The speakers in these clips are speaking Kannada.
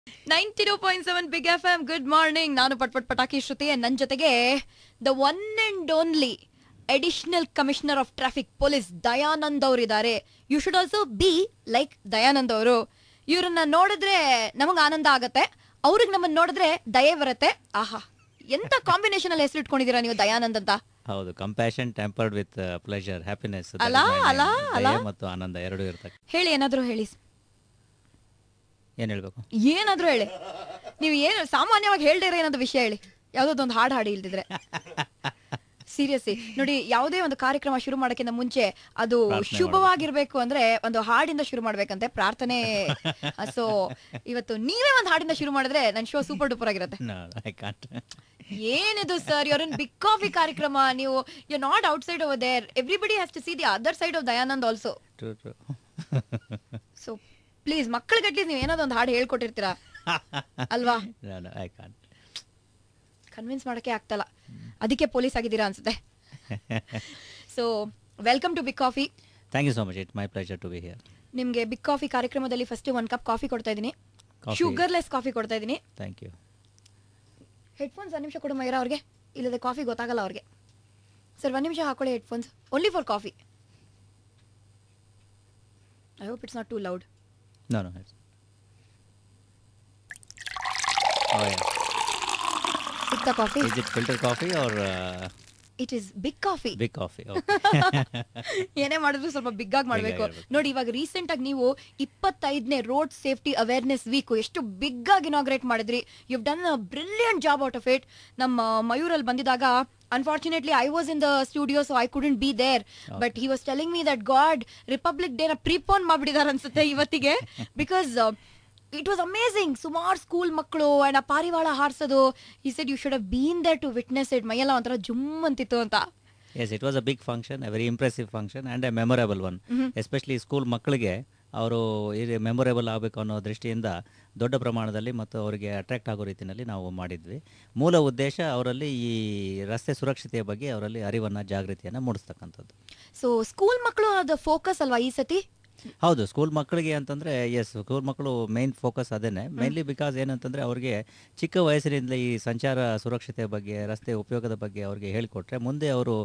92.7 big F M. Good morning. ನಾನು ಪಟ್ಪಟ್ ಪಟಾಕಿ ಶ್ರುತಿ. ನನ್ನ ಜೊತೆಗೆ the one and only additional commissioner of traffic police Dayanand ಅವರಿದ್ದಾರೆ. You should also be like Dayanand ಅವರು. ಇವ್ರನ್ನ ನೋಡಿದ್ರೆ ನಮಗ್ ಆನಂದ ಆಗತ್ತೆ, ಅವ್ರಿಗೆ ನಮ್ಮನ್ನ ನೋಡಿದ್ರೆ ದಯೆ ಬರುತ್ತೆ. ಆಹಾ, ಎಂತ ಕಾಂಬಿನೇಷನ್ ಅಲ್ಲಿ ಹೆಸರು ಇಟ್ಕೊಂಡಿದೀರಾ ನೀವು ದಯಾನಂದ್ ಅಂತ. ಹೌದು, compassion tempered with pleasure, happiness ಮತ್ತು ಆನಂದ ಎರಡೂ ಇರ್ತದೆ. ಹೇಳಿ, ಏನಾದ್ರು ಹೇಳಿ. ಏನ್ ಹೇಳ್ಬೇಕು? ಏನಾದ್ರು ಹೇಳಿ. ನೀವು ಏನು ಸಾಮಾನ್ಯವಾಗಿ ಹೇಳ್ದೇ ಇರೋ ಏನಾದ್ರು ವಿಷಯ ಹೇಳಿ. ಯಾವ್ದೊಂದು ಹಾಡು ಹಾಡಿ ಇಲ್ದಿದ್ರೆ. ಸೀರಿಯಸ್ಲಿ ನೋಡಿ, ಯಾವುದೇ ಒಂದು ಕಾರ್ಯಕ್ರಮ ಶುರು ಮಾಡೋಕ್ಕಿಂತ ಮುಂಚೆ ಅದು ಶುಭವಾಗಿರ್ಬೇಕು ಅಂದ್ರೆ ಒಂದು ಹಾಡಿಂದ ಶುರು ಮಾಡ್ಬೇಕಂತೆ ಪ್ರಾರ್ಥನೆ. ಸೊ ಇವತ್ತು ನೀವೇ ಒಂದು ಹಾಡಿಂದ ಶುರು ಮಾಡಿದ್ರೆ ನನ್ನ ಶೋ ಸೂಪರ್ ಡೂಪರ್ ಆಗಿರುತ್ತೆ. ಏನಿದು sir, your in Big Coffee ಕಾರ್ಯಕ್ರಮ. ನೀವು you not outside over there. Everybody has to see the other side of Dayanand also. So please, ಮಕ್ಕಳಿಗೆ ಅಟ್ಲೀಸ್ಟ್ ನೀವು ಏನಾದ್ರು ಒಂದು ಹಾಡು ಹೇಳ್ಕೊಟ್ಟಿರ್ತೀರಾ ಅಲ್ವಾ? ಕನ್ವಿನ್ಸ್ ಮಾಡಕ್ಕೆ ಆಗ್ತಲ್ಲ, ಅದಕ್ಕೆ ಪೊಲೀಸ್ ಆಗಿದ್ದೀರಾ ಅನ್ಸುತ್ತೆ. So welcome to Big coffee. Thank you so much. It's my pleasure to be here. ನಿಮಗೆ ಬಿಗ್ ಕಾಫಿ ಕಾರ್ಯಕ್ರಮದಲ್ಲಿ ಫಸ್ಟ್ 1 ಕಪ್ ಕಾಫಿ ಕೊಡ್ತಾ ಇದ್ದೀನಿ. ಶುಗರ್ಲೆಸ್ ಕಾಫಿ ಕೊಡ್ತಾ ಇದ್ದೀನಿ. Thank you. ಹೆಡ್ಫೋನ್ಸ್ 1 ನಿಮಿಷ ಕೊಡು ಮೈರಾ ಅವ್ರಿಗೆ, ಇಲ್ಲದೆ ಕಾಫಿ ಗೊತ್ತಾಗಲ್ಲ ಅವ್ರಿಗೆ. ಸರ್ 1 ನಿಮಿಷ ಹಾಕೊಳ್ಳಿ headphones, only for coffee. I hope it's not two loud. No. Oh yeah. It's a coffee. Is it filter coffee or? It is big coffee. Big coffee. Okay. ಏನೇ ಮಾಡಿದ್ರು ಸ್ವಲ್ಪ ಬಿಗ್ ಆಗಿ ಮಾಡಬೇಕು. ನೋಡಿ, ಇವಾಗ ರೀಸೆಂಟ್ ಆಗಿ ನೀವು 25ನೇ ರೋಡ್ ಸೇಫ್ಟಿ ಅವೇರ್ನೆಸ್ ವೀಕ್ ಎಷ್ಟು ಬಿಗ್ ಆಗಿ ಇನಾಗ್ರೇಟ್ ಮಾಡಿದ್ರಿ. You done a brilliant job out of it. ನಮ್ಮ ಮಯೂರಲ್ಲಿ ಬಂದಿದಾಗ unfortunately I was in the studio so I couldn't be there, but he was telling me that God Republic Day na prepone ಮಾಡಿಬಿಟ್ಟಿದ್ದಾರೆ ಅನ್ಸುತ್ತೆ ಇವತ್ತಿಗೆ, because it was amazing. ಸುಮಾರು ಸ್ಕೂಲ್ ಮಕ್ಕಳು ಅಂಡ್ ಆ ಪಾರಿವಾಳ ಹಾರಿಸೋದು. he said you should have been there to witness it. ಮೈಯೆಲ್ಲ ಒಂಥರ ಜುಮ್ ಅಂತಿತ್ತು ಅಂತ. Yes, it was a big function, a very impressive function and a memorable one. Especially school ಮಕ್ಕಳಿಗೆ ಅವರು ಇದು ಮೆಮೊರೇಬಲ್ ಆಗಬೇಕು ಅನ್ನೋ ದೃಷ್ಟಿಯಿಂದ ದೊಡ್ಡ ಪ್ರಮಾಣದಲ್ಲಿ ಮತ್ತು ಅವರಿಗೆ ಅಟ್ರಾಕ್ಟ್ ಆಗೋ ರೀತಿಯಲ್ಲಿ ನಾವು ಮಾಡಿದ್ವಿ. ಮೂಲ ಉದ್ದೇಶ ಅವರಲ್ಲಿ ಈ ರಸ್ತೆ ಸುರಕ್ಷತೆಯ ಬಗ್ಗೆ ಅವರಲ್ಲಿ ಅರಿವನ್ನು, ಜಾಗೃತಿಯನ್ನು ಮೂಡಿಸ್ತಕ್ಕಂಥದ್ದು. ಸೊ ಸ್ಕೂಲ್ ಮಕ್ಕಳು ಅದು ಫೋಕಸ್ ಅಲ್ವಾ ಈ ಸತಿ? ಹೌದು, ಸ್ಕೂಲ್ ಮಕ್ಕಳಿಗೆ ಅಂತಂದರೆ ಎಸ್, ಸ್ಕೂಲ್ ಮಕ್ಕಳು ಮೇನ್ ಫೋಕಸ್ ಅದೇನೆ. ಮೇನ್ಲಿ ಬಿಕಾಸ್ ಏನಂತಂದರೆ ಅವ್ರಿಗೆ ಚಿಕ್ಕ ವಯಸ್ಸಿನಿಂದ ಈ ಸಂಚಾರ ಸುರಕ್ಷತೆ ಬಗ್ಗೆ, ರಸ್ತೆ ಉಪಯೋಗದ ಬಗ್ಗೆ ಅವ್ರಿಗೆ ಹೇಳಿಕೊಟ್ರೆ ಮುಂದೆ ಅವರು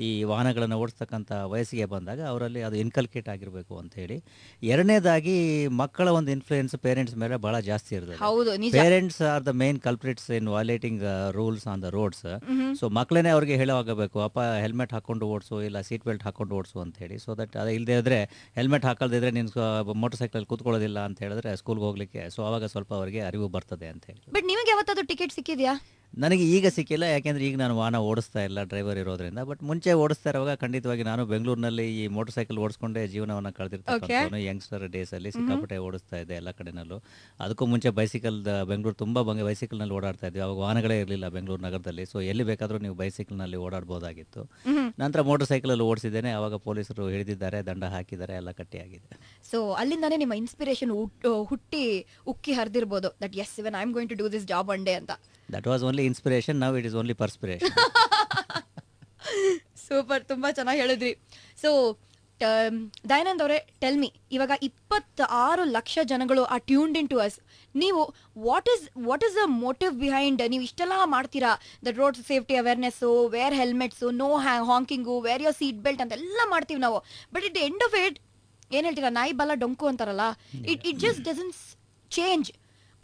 ಈ ವಾಹನಗಳನ್ನು ಓಡಿಸ್ತಕ್ಕಂಥ ವಯಸ್ಸಿಗೆ ಬಂದಾಗ ಅವರಲ್ಲಿ ಅದು ಇನ್ಕಲ್ಕೇಟ್ ಆಗಿರಬೇಕು ಅಂತ ಹೇಳಿ. ಎರಡನೇದಾಗಿ ಮಕ್ಕಳ ಒಂದು ಇನ್ಫ್ಲೂಯೆನ್ಸ್ ಪೇರೆಂಟ್ಸ್ ಮೇಲೆ ಭಾಳ ಜಾಸ್ತಿ ಇರ್ತದೆ. Parents are the main culprits in violating rules on the roads. So ಮಕ್ಕಳೇ ಅವ್ರಿಗೆ ಹೇಳೋವಾಗಬೇಕು, ಅಪ್ಪ ಹೆಲ್ಮೆಟ್ ಹಾಕೊಂಡು ಓಡಿಸು, ಇಲ್ಲ ಸೀಟ್ ಬೆಲ್ಟ್ ಹಾಕೊಂಡು ಓಡಿಸು ಅಂತ ಹೇಳಿ. ಸೊ ದಟ್ ಅದು ಇಲ್ಲದೆ ಇದ್ರೆ ಹೆಲ್ಮೆಟ್ ಹಾಕಲ್ದಿದ್ರೆ ನೀನು ಮೋಟರ್ ಸೈಕಲ್ ಕೂತ್ಕೊಳ್ಳೋದಿಲ್ಲ ಅಂತ ಹೇಳಿದ್ರೆ ಸ್ಕೂಲ್ಗೆ ಹೋಗ್ಲಿಕ್ಕೆ, ಸೊ ಅವಾಗ ಸ್ವಲ್ಪ ಅವರಿಗೆ ಅರಿವು ಬರ್ತದೆ ಅಂತ ಹೇಳಿ. ಬಟ್ ನಿಮಗೆ ಯಾವತ್ತಾದ್ರೂ ಟಿಕೆಟ್ ಸಿಕ್ಕಿದ್ಯಾ? ನನಗೆ ಈಗ ಸಿಕ್ಕಿಲ್ಲ, ಯಾಕೆಂದರೆ ಈಗ ನಾನು ವಾಹನ ಓಡಿಸ್ತಾ ಇಲ್ಲ, ಡ್ರೈವರ್ ಇರೋದ್ರಿಂದ. ಬಟ್ ಮುಂಚೆ ಓಡಿಸ್ತಾ ಇರುವಾಗ ಖಂಡಿತವಾಗಿ ನಾನು ಬೆಂಗಳೂರಿನಲ್ಲಿ ಈ ಮೋಟರ್ ಸೈಕಲ್ ಓಡಿಸ್ಕೊಂಡೇ ಜೀವನವನ್ನು ಕಳೆದಿರ್ತಕ್ಕಂಥ ಯಂಗ್ಸ್ಟರ್ ಡೇಸಲ್ಲಿ ಸಿಕ್ಕಾಪಟ್ಟೆ ಓಡಿಸ್ತಾ ಇದ್ದೆ ಎಲ್ಲ ಕಡೆನಲ್ಲೂ. ಅದಕ್ಕೂ ಮುಂಚೆ ಬೈಸಿಕಲ್, ಬೆಂಗಳೂರು ತುಂಬ ಬೈಸಿಕಲ್ನಲ್ಲಿ ಓಡಾಡ್ತಾ ಇದ್ವಿ. ಅವಾಗ ವಾಹನಗಳೇ ಇರಲಿಲ್ಲ ಬೆಂಗಳೂರು ನಗರದಲ್ಲಿ. ಸೊ ಎಲ್ಲಿ ಬೇಕಾದರೂ ನೀವು ಬೈಸಿಕಲ್ನಲ್ಲಿ ಓಡಾಡ್ಬೋದಾಗಿತ್ತು. ನಂತರ ಮೋಟರ್ ಸೈಕಲಲ್ಲಿ ಓಡಿಸಿದ್ದೇನೆ. ಅವಾಗ ಪೊಲೀಸರು ಹಿಡಿದಿದ್ದಾರೆ, ದಂಡ ಹಾಕಿದ್ದಾರೆ, ಎಲ್ಲ ಕಟ್ಟಿಯಾಗಿದೆ. ಸೊ ಅಲ್ಲಿಂದಾನೇ ನಿಮ್ಮ ಇನ್ಸ್ಪಿರೇಷನ್ ಹುಟ್ಟಿ ಉಕ್ಕಿ ಹರಿದಿರ್ಬೋದು, that is even I am going to do this job one day ಅಂತ. That was only inspiration, now it is only perspiration. Super, ತುಂಬಾ ಚೆನ್ನಾಗಿ ಹೇಳಿದ್ರಿ. ಸೊ ದಯಾನಂದ್ ಅವರೇ, ಟೆಲ್ ಮಿ, ಇವಾಗ 26 ಲಕ್ಷ ಜನಗಳು are tuned in to us. ನೀವು what is the motive behind ನೀವು ಇಷ್ಟೆಲ್ಲ ಮಾಡ್ತೀರಾ? The road safety awareness, wear helmets, no honking, wear your seat belt ಅಂತೆಲ್ಲ ಮಾಡ್ತೀವಿ ನಾವು. But it end of it ಏನ್ ಹೇಳ್ತೀರಾ, ನಾಯಿ ಬಲ ಡೊಂಕು ಅಂತಾರಲ್ಲ, it just doesn't change.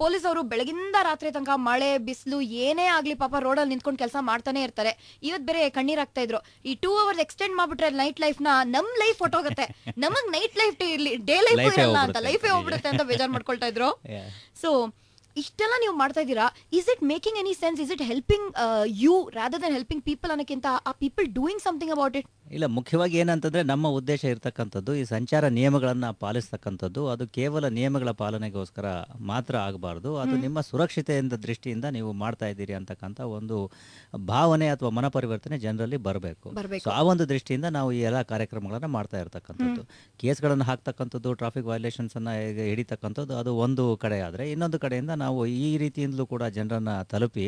Police ಅವರು ಬೆಳಗಿಂದ ರಾತ್ರಿ ತನಕ ಮಳೆ ಬಿಸಿಲು ಏನೇ ಆಗ್ಲಿ ಪಾಪ ರೋಡಲ್ಲಿ ನಿಂತ್ಕೊಂಡು ಕೆಲಸ ಮಾಡ್ತಾನೆ ಇರ್ತಾರೆ. ಇವತ್ ಬೇರೆ ಕಣ್ಣೀರಾಗ್ತಾ ಇದ್ರು, ಈ 2 hours ಎಕ್ಸ್ಟೆಂಡ್ ಮಾಡ್ಬಿಟ್ರೆ ನೈಟ್ ಲೈಫ್ ನ, ನಮ್ ಲೈಫ್ ಹೊಟ್ಟೋಗುತ್ತೆ, ನಮಗ್ ನೈಟ್ ಲೈಫ್ ಇರ್ಲಿ, ಡೇ ಲೈಫ್ ಇರಲ್ಲ ಅಂತ, ಲೈಫೇ ಹೋಗ್ಬಿಡುತ್ತೆ ಅಂತ ಬೇಜಾರ್ ಮಾಡ್ಕೊಳ್ತಾ ಇದ್ರು. ಸೊ ಇಷ್ಟೆಲ್ಲ ನೀವು ಮಾಡ್ತಾ ಇದ್ದೀರಾ, is it making any sense? Is it helping you rather than helping people ಅನ್ನೋಕ್ಕಿಂತ ಆ people doing something about it? ಇಲ್ಲ, ಮುಖ್ಯವಾಗಿ ಏನಂತಂದರೆ ನಮ್ಮ ಉದ್ದೇಶ ಇರತಕ್ಕಂಥದ್ದು ಈ ಸಂಚಾರ ನಿಯಮಗಳನ್ನು ಪಾಲಿಸ್ತಕ್ಕಂಥದ್ದು. ಅದು ಕೇವಲ ನಿಯಮಗಳ ಪಾಲನೆಗೋಸ್ಕರ ಮಾತ್ರ ಆಗಬಾರ್ದು, ಅದು ನಿಮ್ಮ ಸುರಕ್ಷತೆಯಿಂದ ದೃಷ್ಟಿಯಿಂದ ನೀವು ಮಾಡ್ತಾ ಇದ್ದೀರಿ ಅಂತಕ್ಕಂಥ ಒಂದು ಭಾವನೆ ಅಥವಾ ಮನಪರಿವರ್ತನೆ ಜನರಲ್ಲಿ ಬರಬೇಕು. ಸೊ ಆ ಒಂದು ದೃಷ್ಟಿಯಿಂದ ನಾವು ಈ ಎಲ್ಲ ಕಾರ್ಯಕ್ರಮಗಳನ್ನು ಮಾಡ್ತಾ ಇರತಕ್ಕಂಥದ್ದು. ಕೇಸ್ಗಳನ್ನು ಹಾಕ್ತಕ್ಕಂಥದ್ದು, ಟ್ರಾಫಿಕ್ ವೈಲೇಷನ್ಸನ್ನು ಹಿಡಿತಕ್ಕಂಥದ್ದು ಅದು ಒಂದು ಕಡೆ ಆದರೆ, ಇನ್ನೊಂದು ಕಡೆಯಿಂದ ನಾವು ಈ ರೀತಿಯಿಂದಲೂ ಕೂಡ ಜನರನ್ನು ತಲುಪಿ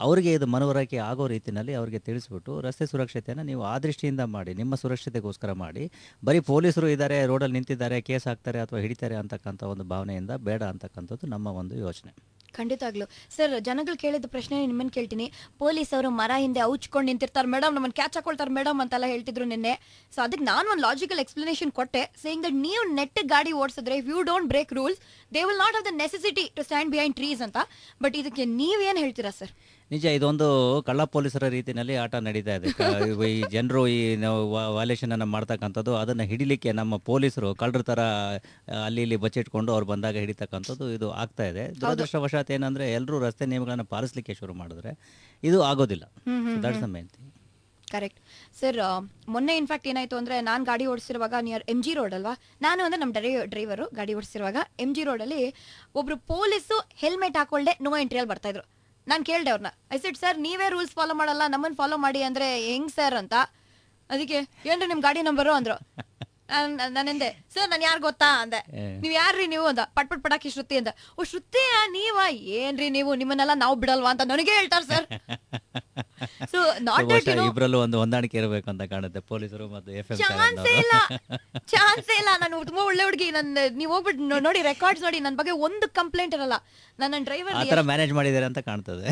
ಅವರಿಗೆ ಇದು ಮನವರಿಕೆ ಆಗೋ ರೀತಿಯಲ್ಲಿ ಅವರಿಗೆ ತಿಳಿಸ್ಬಿಟ್ಟು ರಸ್ತೆ ಸುರಕ್ಷತೆಯನ್ನು ನೀವು ಆ ದೃಷ್ಟಿಯಿಂದ ಮಾಡಿ, ನಿಮ್ಮ ಸುರಕ್ಷತೆಗೋಸ್ಕರ ಮಾಡಿ. ಬರೀ ಪೊಲೀಸರು ಇದ್ದಾರೆ, ರೋಡಲ್ಲಿ ನಿಂತಿದ್ದಾರೆ, ಕೇಸ್ ಹಾಕ್ತಾರೆ ಅಥವಾ ಹಿಡಿತಾರೆ ಅಂತಕ್ಕಂಥ ಒಂದು ಭಾವನೆಯಿಂದ ಬೇಡ ಅಂತಕ್ಕಂಥದ್ದು ನಮ್ಮ ಒಂದು ಯೋಚನೆ. ಖಂಡಿತವಾಗ್ಲು ಸರ್, ಜನಗಳು ಕೇಳಿದ ಪ್ರಶ್ನೆ ನಿಮ್ಮನ್ನ ಕೇಳ್ತೀನಿ. ಪೊಲೀಸ್ ಅವರು ಮರ ಹಿಂದೆ ಔಚ್ಕೊಂಡು ನಿಂತಿರ್ತಾರೆ ಮೇಡಮ್, ನಮ್ಮನ್ನ ಕ್ಯಾಚ್ ಹಾಕೊಳ್ತಾರೆ ಮೇಡಮ್ ಅಂತೆಲ್ಲ ಹೇಳ್ತಿದ್ರು ನಿನ್ನೆ. ಸೊ ಅದಕ್ಕೆ ನಾನು ಒಂದು ಲಾಜಿಕಲ್ ಎಕ್ಸ್ಪ್ಲನೇಷನ್ ಕೊಟ್ಟೆ, ಸೇಯಿಂಗ್ ದಟ್ ನೀವು ನೆಟ್ ಗಾಡಿ ಓಡಿಸಿದ್ರೆ if you don't break rules they will not have the necessity to stand behind trees ಅಂತ. ಬಟ್ ಇದಕ್ಕೆ ನೀವೇನು ಹೇಳ್ತೀರಾ ಸರ್? ನಿಜ, ಇದೊಂದು ಕಳ್ಳ ಪೊಲೀಸರ ರೀತಿಯಲ್ಲಿ ಆಟ ನಡೀತಾ ಇದೆ. ಈ ಜನರು ಈ ವಾಲೇಷನ್ ಅನ್ನ ಮಾಡ್ತಕ್ಕಂಥದ್ದು, ಅದನ್ನ ಹಿಡಿಲಿಕ್ಕೆ ನಮ್ಮ ಪೊಲೀಸರು ಕಳ್ಳರ ತರ ಅಲ್ಲಿ ಇಲ್ಲಿ ಬಚ್ಚಿಟ್ಕೊಂಡು ಅವ್ರು ಬಂದಾಗ ಹಿಡಿತಕ್ಕಂಥದ್ದು ಇದು ಆಗ್ತಾ ಇದೆ. ದುರದೃಷ್ಟವಶಾತ್ ಏನಂದ್ರೆ ಎಲ್ಲರೂ ರಸ್ತೆ ನಿಯಮಗಳನ್ನ ಪಾಲಿಸಲಿಕ್ಕೆ ಶುರು ಮಾಡಿದ್ರೆ ಇದು ಆಗೋದಿಲ್ಲ. That's the main thing. Correct sir. ಮೊನ್ನೆ ಇನ್ಫ್ಯಾಕ್ಟ್ ಏನಾಯ್ತು ಅಂದ್ರೆ, ನಾನು ಗಾಡಿ ಓಡಿಸಿರುವಾಗ ನಿಯರ್ MG ರೋಡ್ ಅಲ್ವಾ, ನಾನು ಅಂದ್ರೆ ನಮ್ಮ ಡ್ರೈವರು ಗಾಡಿ ಓಡಿಸಿರುವಾಗ MG ರೋಡಲ್ಲಿ ಒಬ್ರು ಪೊಲೀಸು ಹೆಲ್ಮೆಟ್ ಹಾಕೊಳ್ದೆ ನೋ ಎಂಟ್ರಿಯಲ್ಲಿ ಬರ್ತಾ ಇದ್ರು. ನಾನು ಕೇಳ್ದೆ ಅವ್ರನ್ನ, ಐ ಸೆಡ್ ಸರ್ ನೀವೇ ರೂಲ್ಸ್ ಫಾಲೋ ಮಾಡಲ್ಲ, ನಮ್ಮನ್ನು ಫಾಲೋ ಮಾಡಿ ಅಂದ್ರೆ ಹೆಂಗ್ ಸರ್ ಅಂತ. ಅದಕ್ಕೆ ಏನ್ರಿ ನಿಮ್ ಗಾಡಿ ನಂಬರು ಅಂದ್ರು. ನಾನೆಂದೆ ಸರ್ ನಾನು ಯಾರು ಗೊತ್ತಾ ಅಂದೆ. ನೀವ್ ಯಾರ್ರಿ ನೀವು ಅಂದ. ಪಟ್ ಪಟಾಕಿ ಶ್ರುತಿ ಅಂದ. ಓ ಶ್ರುತಿ ನೀವ, ಏನ್ರಿ ನೀವು, ನಿಮ್ಮನ್ನೆಲ್ಲ ನಾವು ಬಿಡಲ್ವಾ ಅಂತ ನನಗೆ ಹೇಳ್ತಾರೆ sir. So not that you know, ಇಬ್ರಲ್ಲೂ ಒಂದು ಹೊಂದಾಣಿಕೆ ಇರಬೇಕು ಅಂತ ಕಾಣುತ್ತೆ, ಪೊಲೀಸರು ಮತ್ತು FM. ಚಾನ್ಸೇ ಇಲ್ಲ. ನಾನು ತುಂಬಾ ಒಳ್ಳೆ ಹುಡುಗಿ. ನೀವು ಹೋಗ್ಬಿಟ್ಟು ನೋಡಿ ರೆಕಾರ್ಡ್ಸ್ ನೋಡಿ, ನನ್ನ ಬಗ್ಗೆ ಒಂದು ಕಂಪ್ಲೇಂಟ್ ಇರಲ್ಲ. ನನ್ನ ಡ್ರೈವರ್ ಆ ಥರ ಮ್ಯಾನೇಜ್ ಮಾಡಿದ್ದಾರೆ ಅಂತ ಕಾಣ್ತದೆ.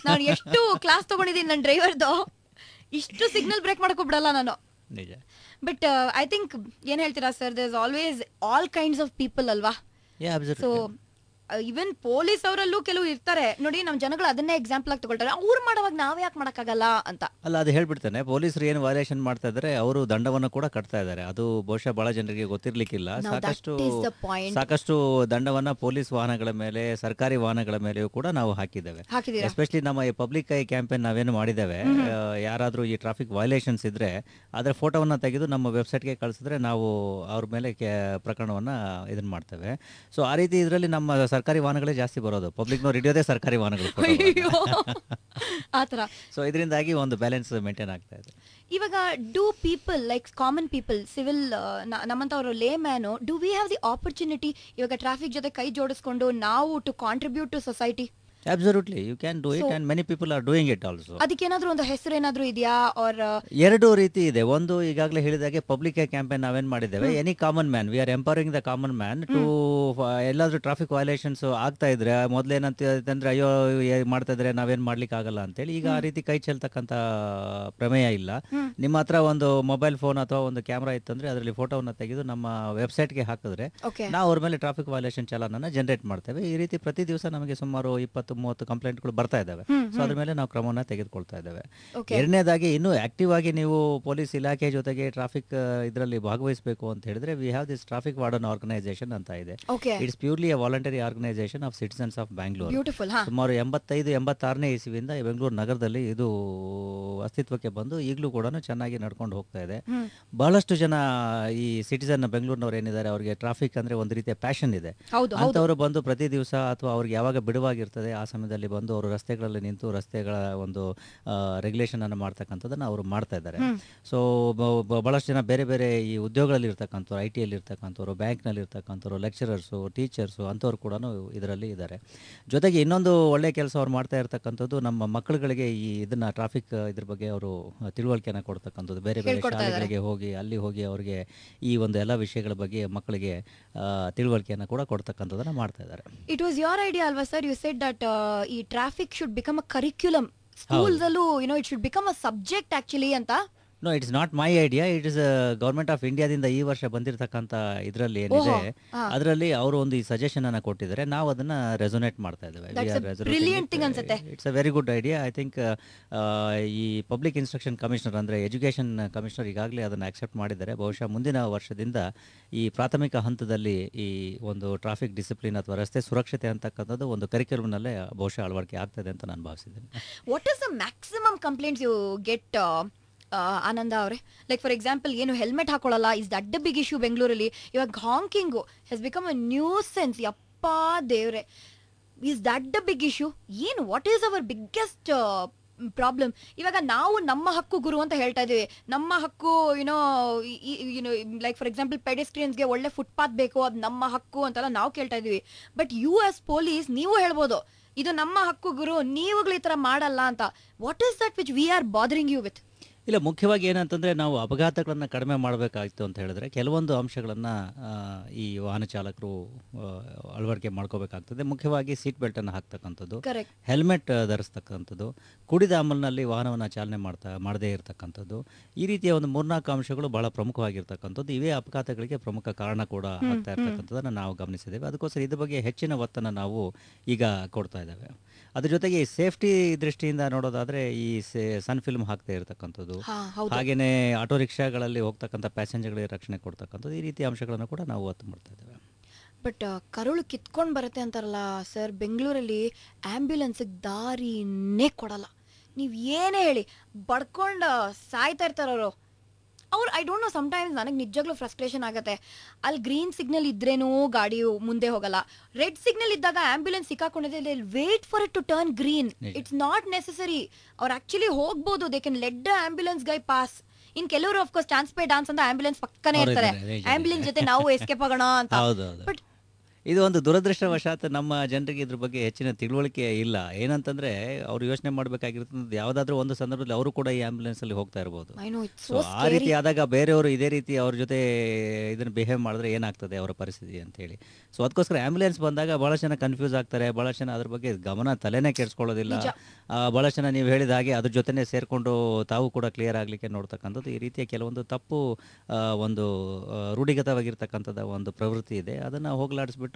ನಾನು ಎಷ್ಟು ಕ್ಲಾಸ್ ತಗೊಂಡಿದ್ದೀನಿ ನನ್ನ ಡ್ರೈವರ್ದು, ಇಷ್ಟು ಸಿಗ್ನಲ್ ಬ್ರೇಕ್ ಮಾಡಕ್ ಬಿಡಲ್ಲ ನಾನು. ನಿಜ. ಬಟ್ ಐ ಥಿಂಕ್ ಏನ್ ಹೇಳ್ತೀರಾ sir, there is always all kinds of people ಅಲ್ವಾ? ಸೊ ಇವನ್ ಪೊಲೀಸ್ ಅವರಲ್ಲೂ ಕೆಲವು ಇರ್ತಾರೆ ನೋಡಿ, ನಮ್ ಜನಗಳು ಅದನ್ನೇ ಎಕ್ಸಾಂಪಲ್ ಆಗಿ ತಗೊಳ್ತಾರೆ. ಅವ್ರು ಮಾಡುವಾಗ ನಾವ್ ಯಾಕೆ ಮಾಡಕ್ಕಾಗಲ್ಲ ಅಂತ. ಅಲ್ಲ, ಅದು ಹೇಳ್ಬಿಡ್ತಾನೆ, ಪೊಲೀಸರು ಏನು ವೈಲೇಷನ್ ಮಾಡ್ತಾ ಇದ್ದಾರೆ ಅವರು ದಂಡವನ್ನು ಕೂಡ ಕಟ್ತಾ ಇದ್ದಾರೆ. ಅದು ಬಹುಶಃ ಬಹಳ ಜನರಿಗೆ ಗೊತ್ತಿರ್ಲಿಕ್ಕಿಲ್ಲ. ಸಾಕಷ್ಟು ದಂಡವನ್ನ ಪೊಲೀಸ್ ವಾಹನಗಳ ಮೇಲೆ, ಸರ್ಕಾರಿ ವಾಹನಗಳ ಮೇಲೆಯೂ ಕೂಡ ನಾವು ಹಾಕಿದ್ದೇವೆ. ಎಸ್ಪೆಷಲಿ ನಮ್ಮ ಈ ಪಬ್ಲಿಕ್ ಐ ಕ್ಯಾಂಪೇನ್ ನಾವೇನು ಮಾಡಿದ್ದೇವೆ, ಯಾರಾದ್ರೂ ಈ ಟ್ರಾಫಿಕ್ ವೈಲೇಷನ್ಸ್ ಇದ್ರೆ ಅದರ ಫೋಟೋವನ್ನ ತೆಗೆದು ನಮ್ಮ ವೆಬ್ಸೈಟ್ಗೆ ಕಳಿಸಿದ್ರೆ ನಾವು ಅವ್ರ ಮೇಲೆ ಪ್ರಕರಣವನ್ನ ಇದನ್ನ ಮಾಡ್ತೇವೆ. ಸೊ ಆ ರೀತಿ ಇದರಲ್ಲಿ ನಮ್ಮ ಸರ್ಕಾರಿ ವಾಹನಗಳೇ ಜಾಸ್ತಿ ಬರೋದು, ಪಬ್ಲಿಕ್ನವ್ರು ಹಿಡಿಯೋದೇ ಸರ್ಕಾರಿ ವಾಹನಗಳು. ಆತರ. ಸೊ ಇದರಿಂದಾಗಿ ಒಂದು ಬ್ಯಾಲೆನ್ಸ್ ಮೇಂಟೈನ್ ಆಗ್ತಾ ಇದೆ. ಇವಾಗ do people like common people, civil ನಮ್ಮಂತವರು layman, do we have the opportunity ಇವಾಗ ಟ್ರಾಫಿಕ್ ಜೊತೆ ಕೈ ಜೋಡಿಸ್ಕೊಂಡು ನಾವು to contribute to society? Absolutely, you can do it, and many people are doing it also. ಅದಕ್ಕೇನಾದ್ರೂ ಒಂದು ಹೆಸರು ಏನಾದ್ರೂ ಇದೆಯಾ? ಆರ್ ಎರಡು ರೀತಿ ಇದೆ. ಒಂದು, ಈಗಾಗಲೇ ಹೇಳಿದಾಗೆ ಪಬ್ಲಿಕ್ ಕ್ಯಾಂಪೇನ್ ನಾವೇನ್ ಮಾಡಿದ್ದೇವೆ, any common man, we are empowering the common man to ಎಲ್ಲಾದ್ರೂ ಟ್ರಾಫಿಕ್ ವೈಲೇಷನ್ಸ್ ಆಗ್ತಾ ಇದ್ರೆ ಮೊದಲೇನಂತಂದ್ರೆ ಅಯ್ಯೋ ಮಾಡ್ತಾ ಇದ್ರೆ ನಾವೇನ್ ಮಾಡ್ಲಿಕ್ಕೆ ಆಗಲ್ಲ ಅಂತೇಳಿ, ಈಗ ಆ ರೀತಿ ಕೈ ಚೆಲ್ತಕ್ಕಂತ ಪ್ರಮೇಯ ಇಲ್ಲ. ನಿಮ್ಮ ಹತ್ರ ಒಂದು ಮೊಬೈಲ್ ಫೋನ್ ಅಥವಾ ಒಂದು ಕ್ಯಾಮ್ರಾ ಇತ್ತಂದ್ರೆ ಅದರಲ್ಲಿ ಫೋಟೋವನ್ನ ತೆಗೆದು ನಮ್ಮ ವೆಬ್ಸೈಟ್ಗೆ ಹಾಕಿದ್ರೆ ನಾವು ಅವ್ರ ಮೇಲೆ ಟ್ರಾಫಿಕ್ ವೈಲೇಷನ್ ಚಲನನ್ನ ಜನರೇಟ್ ಮಾಡ್ತೇವೆ. ಈ ರೀತಿ ಪ್ರತಿ ದಿವಸ ನಮಗೆ ಸುಮಾರು 20-30 ಕಂಪ್ಲೇಂಟ್ಗಳು ಬರ್ತಾ ಇದ್ದಾವೆ. ಸೊ ಅದ್ರ ಮೇಲೆ ನಾವು ಕ್ರಮವನ್ನ ತೆಗೆದುಕೊಳ್ತಾ ಇದ್ದೇವೆ. ಎರಡನೇದಾಗಿ, ಇನ್ನೂ ಆಕ್ಟಿವ್ ಆಗಿ ನೀವು ಪೊಲೀಸ್ ಇಲಾಖೆ ಜೊತೆಗೆ ಟ್ರಾಫಿಕ್ ಇದರಲ್ಲಿ ಭಾಗವಹಿಸಬೇಕು ಅಂತ ಹೇಳಿದ್ರೆ, we have this traffic warden organisation ಅಂತ ಇದೆ. It's purely a voluntary organisation of citizens of Bangalore. ಸುಮಾರು 85-86ನೇ ಇಸವಿಯಿಂದ ಬೆಂಗಳೂರು ನಗರದಲ್ಲಿ ಇದು ಅಸ್ತಿತ್ವಕ್ಕೆ ಬಂದು ಈಗಲೂ ಕೂಡ ಚೆನ್ನಾಗಿ ನಡ್ಕೊಂಡು ಹೋಗ್ತಾ ಇದೆ. ಬಹಳಷ್ಟು ಜನ ಈ ಸಿಟಿಸನ್ ಬೆಂಗಳೂರಿನವ್ರು ಏನಿದ್ದಾರೆ, ಅವರಿಗೆ ಟ್ರಾಫಿಕ್ ಅಂದ್ರೆ ಒಂದು ರೀತಿಯ ಪ್ಯಾಷನ್ ಇದೆ. ಅಂತವರು ಬಂದು ಪ್ರತಿ ದಿವಸ ಅಥವಾ ಅವ್ರಿಗೆ ಯಾವಾಗ ಬಿಡುವಾಗಿರ್ತದೆ ಆ ಸಮಯದಲ್ಲಿ ಬಂದು ಅವರು ರಸ್ತೆಗಳಲ್ಲಿ ನಿಂತು ರಸ್ತೆಗಳ ಒಂದು ರೆಗ್ಯುಲೇಷನ್ ಅನ್ನು ಮಾಡ್ತಕ್ಕಂಥದ್ದನ್ನು ಅವರು ಮಾಡ್ತಾ ಇದ್ದಾರೆ. ಸೊ ಬಹಳಷ್ಟು ಜನ ಬೇರೆ ಬೇರೆ ಈ ಉದ್ಯೋಗಗಳಲ್ಲಿ ಇರ್ತಕ್ಕಂಥವ್ರು, IT ಯಲ್ಲಿ ಇರ್ತಕ್ಕಂಥವ್ರು, ಬ್ಯಾಂಕ್ನಲ್ಲಿ ಇರ್ತಕ್ಕಂಥವ್ರು, ಲೆಕ್ಚರರ್ಸು, ಟೀಚರ್ಸು ಅಂಥವ್ರು ಕೂಡ ಇದರಲ್ಲಿ ಇದ್ದಾರೆ. ಜೊತೆಗೆ ಇನ್ನೊಂದು ಒಳ್ಳೆ ಕೆಲಸ ಅವ್ರು ಮಾಡ್ತಾ ಇರ್ತಕ್ಕಂಥದ್ದು, ನಮ್ಮ ಮಕ್ಕಳುಗಳಿಗೆ ಈ ಇದನ್ನ ಟ್ರಾಫಿಕ್ ಇದ್ರ ಬಗ್ಗೆ ಅವರು ತಿಳುವಳಿಕೆನ ಕೊಡ್ತಕ್ಕಂಥದ್ದು. ಬೇರೆ ಬೇರೆ ಶಾಲೆಗಳಿಗೆ ಹೋಗಿ ಅಲ್ಲಿ ಹೋಗಿ ಅವ್ರಿಗೆ ಈ ಒಂದು ಎಲ್ಲ ವಿಷಯಗಳ ಬಗ್ಗೆ ಮಕ್ಕಳಿಗೆ ತಿಳುವಳಿಕೆಯನ್ನು ಕೂಡ ಕೊಡ್ತಕ್ಕಂಥದ್ದನ್ನ ಮಾಡ್ತಾ ಇದ್ದಾರೆ. ಇಟ್ ವಾಸ್ ಯೋರ್ ಐಡಿಯಾ ಅಲ್ವಾ ಸರ್? ಯು ಸೆಡ್ ದಟ್ ಈ traffic should become a curriculum schools ಅಲ್ಲೂ, it should become a subject actually ಅಂತ. No, it's not my idea, it is government of ಇಂಡಿಯಾದಿಂದ ಈ ವರ್ಷ ಬಂದಿರತಕ್ಕಂತ ಇದರಲ್ಲಿ ಏನಿದೆ ಅದರಲ್ಲಿ ಅವರು ಒಂದು ಈ ಸಜೆಷನ್ ಅನ್ನ ಕೊಟ್ಟಿದ್ದಾರೆ. ನಾವು ಅದನ್ನ ರೆಸೊನೇಟ್ ಮಾಡ್ತಾ ಇದ್ದೇವೆ. It's a very good idea. I think ಈ ಪಬ್ಲಿಕ್ ಇನ್ಸ್ಟ್ರಕ್ಷನ್ ಕಮಿಷನರ್ ಅಂದ್ರೆ ಎಜುಕೇಶನ್ ಕಮಿಷನರ್ ಈಗಾಗಲೇ ಅದನ್ನು ಆಕ್ಸೆಪ್ಟ್ ಮಾಡಿದ್ದಾರೆ. ಬಹುಶಃ ಮುಂದಿನ ವರ್ಷದಿಂದ ಈ ಪ್ರಾಥಮಿಕ ಹಂತದಲ್ಲಿ ಈ ಒಂದು ಟ್ರಾಫಿಕ್ ಡಿಸಿಪ್ಲಿನ್ ಅಥವಾ ರಸ್ತೆ ಸುರಕ್ಷತೆ ಅಂತಕ್ಕಂಥದ್ದು ಒಂದು ಕರಿಕ್ಯುಲಮ್ನಲ್ಲೇ ಬಹುಶಃ ಅಳವಡಿಕೆ ಆಗ್ತದೆ ಅಂತ ನಾನು ಭಾವಿಸಿದ್ದೇನೆ. What is the maximum complaints you get Ananda ಅವರೇ? ಲೈಕ್ ಫಾರ್ ಎಕ್ಸಾಂಪಲ್, ಏನು ಹೆಲ್ಮೆಟ್ ಹಾಕೊಳ್ಳಲ್ಲ, is that the big issue ಬೆಂಗಳೂರಲ್ಲಿ. ಇವಾಗ honking has become a nuisance. ಯಪ್ಪಾ ದೇವ್ರೆ, is that the big issue? ಏನು, what is our biggest problem? ಇವಾಗ ನಾವು ನಮ್ಮ ಹಕ್ಕು ಗುರು ಅಂತ ಹೇಳ್ತಾ ಇದೀವಿ. ನಮ್ಮ ಹಕ್ಕು ಯುನೋ ಲೈಕ್ ಫಾರ್ ಎಕ್ಸಾಂಪಲ್ ಪೆಡೆಸ್ಟ್ರಿಯನ್ಸ್ಗೆ ಒಳ್ಳೆ ಫುಟ್ಪಾತ್ ಬೇಕು, ಅದು ನಮ್ಮ ಹಕ್ಕು ಅಂತೆಲ್ಲ ನಾವು ಕೇಳ್ತಾ ಇದೀವಿ. ಬಟ್ ಯು ಆಸ್ ಪೊಲೀಸ್ ನೀವು ಹೇಳ್ಬೋದು ಇದು ನಮ್ಮ ಹಕ್ಕು ಗುರು, ನೀವುಗಳು ಈ ತರ ಮಾಡಲ್ಲ ಅಂತ. What is that which we are bothering you with? ಇಲ್ಲ, ಮುಖ್ಯವಾಗಿ ಏನಂತಂದರೆ ನಾವು ಅಪಘಾತಗಳನ್ನು ಕಡಿಮೆ ಮಾಡಬೇಕಾಗಿತ್ತು ಅಂತ ಹೇಳಿದ್ರೆ ಕೆಲವೊಂದು ಅಂಶಗಳನ್ನು ಈ ವಾಹನ ಚಾಲಕರು ಅಳವಡಿಕೆ ಮಾಡ್ಕೋಬೇಕಾಗ್ತದೆ. ಮುಖ್ಯವಾಗಿ ಸೀಟ್ ಬೆಲ್ಟನ್ನು ಹಾಕ್ತಕ್ಕಂಥದ್ದು, ಕರೆಕ್ಟ್. ಹೆಲ್ಮೆಟ್ ಧರಿಸ್ತಕ್ಕಂಥದ್ದು, ಕುಡಿದ ಅಮಲಿನಲ್ಲಿ ವಾಹನವನ್ನು ಚಾಲನೆ ಮಾಡದೇ ಇರತಕ್ಕಂಥದ್ದು, ಈ ರೀತಿಯ ಒಂದು 3-4 ಅಂಶಗಳು ಬಹಳ ಪ್ರಮುಖವಾಗಿರ್ತಕ್ಕಂಥದ್ದು. ಇವೇ ಅಪಘಾತಗಳಿಗೆ ಪ್ರಮುಖ ಕಾರಣ ಕೂಡ ಆಗ್ತಾ ಇರ್ತಕ್ಕಂಥದ್ದನ್ನು ನಾವು ಗಮನಿಸಿದ್ದೇವೆ. ಅದಕ್ಕೋಸ್ಕರ ಇದ್ರ ಬಗ್ಗೆ ಹೆಚ್ಚಿನ ಒತ್ತನ್ನು ನಾವು ಈಗ ಕೊಡ್ತಾ ಇದ್ದೇವೆ. ಅದ್ರ ಜೊತೆಗೆ ಸೇಫ್ಟಿ ದೃಷ್ಟಿಯಿಂದ ನೋಡೋದಾದರೆ ಈ ಸನ್ ಫಿಲ್ಮ್ ಹಾಕ್ತಾ ಇರತಕ್ಕಂಥದ್ದು, ಹಾಗೆಯೇ ಆಟೋ ರಿಕ್ಷಾಗಳಲ್ಲಿ ಹೋಗ್ತಕ್ಕಂಥ ಪ್ಯಾಸೆಂಜರ್ಗಳಿಗೆ ರಕ್ಷಣೆ ಕೊಡ್ತಕ್ಕಂಥದ್ದು, ಈ ರೀತಿಯ ಅಂಶಗಳನ್ನು ಕೂಡ ನಾವು ಒತ್ತು ಮಾಡ್ತಾ ಇದ್ದೇವೆ. ಬಟ್ ಕರುಳು ಕಿತ್ಕೊಂಡು ಬರುತ್ತೆ ಅಂತಾರಲ್ಲ ಸರ್, ಬೆಂಗಳೂರಲ್ಲಿ ಆ್ಯಂಬ್ಯುಲೆನ್ಸಿಗೆ ದಾರಿನೇ ಕೊಡಲ್ಲ. ನೀವು ಏನೇ ಹೇಳಿ ಬಡ್ಕೊಂಡು ಸಾಯ್ತಾ ಇರ್ತಾರವರು. ಅವ್ರು ಐ ಡೋಂಟ್ ನೋ, ಸಮ್ಟೈಮ್ಸ್ ನನಗೆ ನಿಜವಾಗ್ಲೂ ಫ್ರಸ್ಟ್ರೇಷನ್ ಆಗುತ್ತೆ. ಅಲ್ಲಿ ಗ್ರೀನ್ ಸಿಗ್ನಲ್ ಇದ್ರೇನೂ ಗಾಡಿ ಮುಂದೆ ಹೋಗಲ್ಲ, ರೆಡ್ ಸಿಗ್ನಲ್ ಇದ್ದಾಗ ಆಂಬ್ಯುಲೆನ್ಸ್ ಸಿಕ್ಕಾಕೊಂಡಿದೆ, wait for it to turn green. It's not necessary. ಅವ್ರು ಆಕ್ಚುಲಿ ಹೋಗ್ಬೋದು, they can let the ambulance guy pass. ಇನ್ ಕೆಲವರು ಆಫ್ಕೋರ್ಸ್ ಚಾನ್ಸ್ ಪೇ ಡಾನ್ಸ್ ಅಂತ ಆಂಬ್ಯುಲೆನ್ಸ್ ಪಕ್ಕನೇ ಇರ್ತಾರೆ, ಆಂಬ್ಯುಲೆನ್ಸ್ ಜೊತೆ ನಾವು ಎಸ್ಕೇಪ್ ಆಗೋಣ ಅಂತ. ಬಟ್ ಇದು ಒಂದು ದುರದೃಷ್ಟವಶಾತ್ ನಮ್ಮ ಜನರಿಗೆ ಇದ್ರ ಬಗ್ಗೆ ಹೆಚ್ಚಿನ ತಿಳುವಳಿಕೆ ಇಲ್ಲ. ಏನಂತಂದ್ರೆ ಅವ್ರು ಯೋಚನೆ ಮಾಡಬೇಕಾಗಿರ್ತದೆ, ಯಾವುದಾದ್ರೂ ಒಂದು ಸಂದರ್ಭದಲ್ಲಿ ಅವರು ಕೂಡ ಈ ಆಂಬ್ಯುಲೆನ್ಸ್ ಅಲ್ಲಿ ಹೋಗ್ತಾ ಇರ್ಬೋದು. ಸೊ ಆ ರೀತಿ ಆದಾಗ ಬೇರೆಯವರು ಇದೇ ರೀತಿ ಅವ್ರ ಜೊತೆ ಇದನ್ನ ಬಿಹೇವ್ ಮಾಡಿದ್ರೆ ಏನಾಗ್ತದೆ ಅವರ ಪರಿಸ್ಥಿತಿ ಅಂತ ಹೇಳಿ. ಸೊ ಅದಕ್ಕೋಸ್ಕರ ಆಂಬ್ಯುಲೆನ್ಸ್ ಬಂದಾಗ ಬಹಳ ಜನ ಕನ್ಫ್ಯೂಸ್ ಆಗ್ತಾರೆ, ಬಹಳ ಜನ ಅದ್ರ ಬಗ್ಗೆ ಗಮನ ತಲೆನೇ ಕೆಡಿಸ್ಕೊಳ್ಳೋದಿಲ್ಲ. ಬಹಳ ಜನ ನೀವು ಹೇಳಿದ ಹಾಗೆ ಅದ್ರ ಜೊತೆನೆ ಸೇರ್ಕೊಂಡು ತಾವು ಕೂಡ ಕ್ಲಿಯರ್ ಆಗ್ಲಿಕ್ಕೆ ನೋಡ್ತಕ್ಕಂಥದ್ದು, ಈ ರೀತಿಯ ಕೆಲವೊಂದು ತಪ್ಪು ಒಂದು ರೂಢಿಗತವಾಗಿರ್ತಕ್ಕಂಥದ್ದು ಒಂದು ಪ್ರವೃತ್ತಿ ಇದೆ. ಅದನ್ನ ಹೋಗ್ಲಾಡಿಸ್ಬಿಟ್ಟು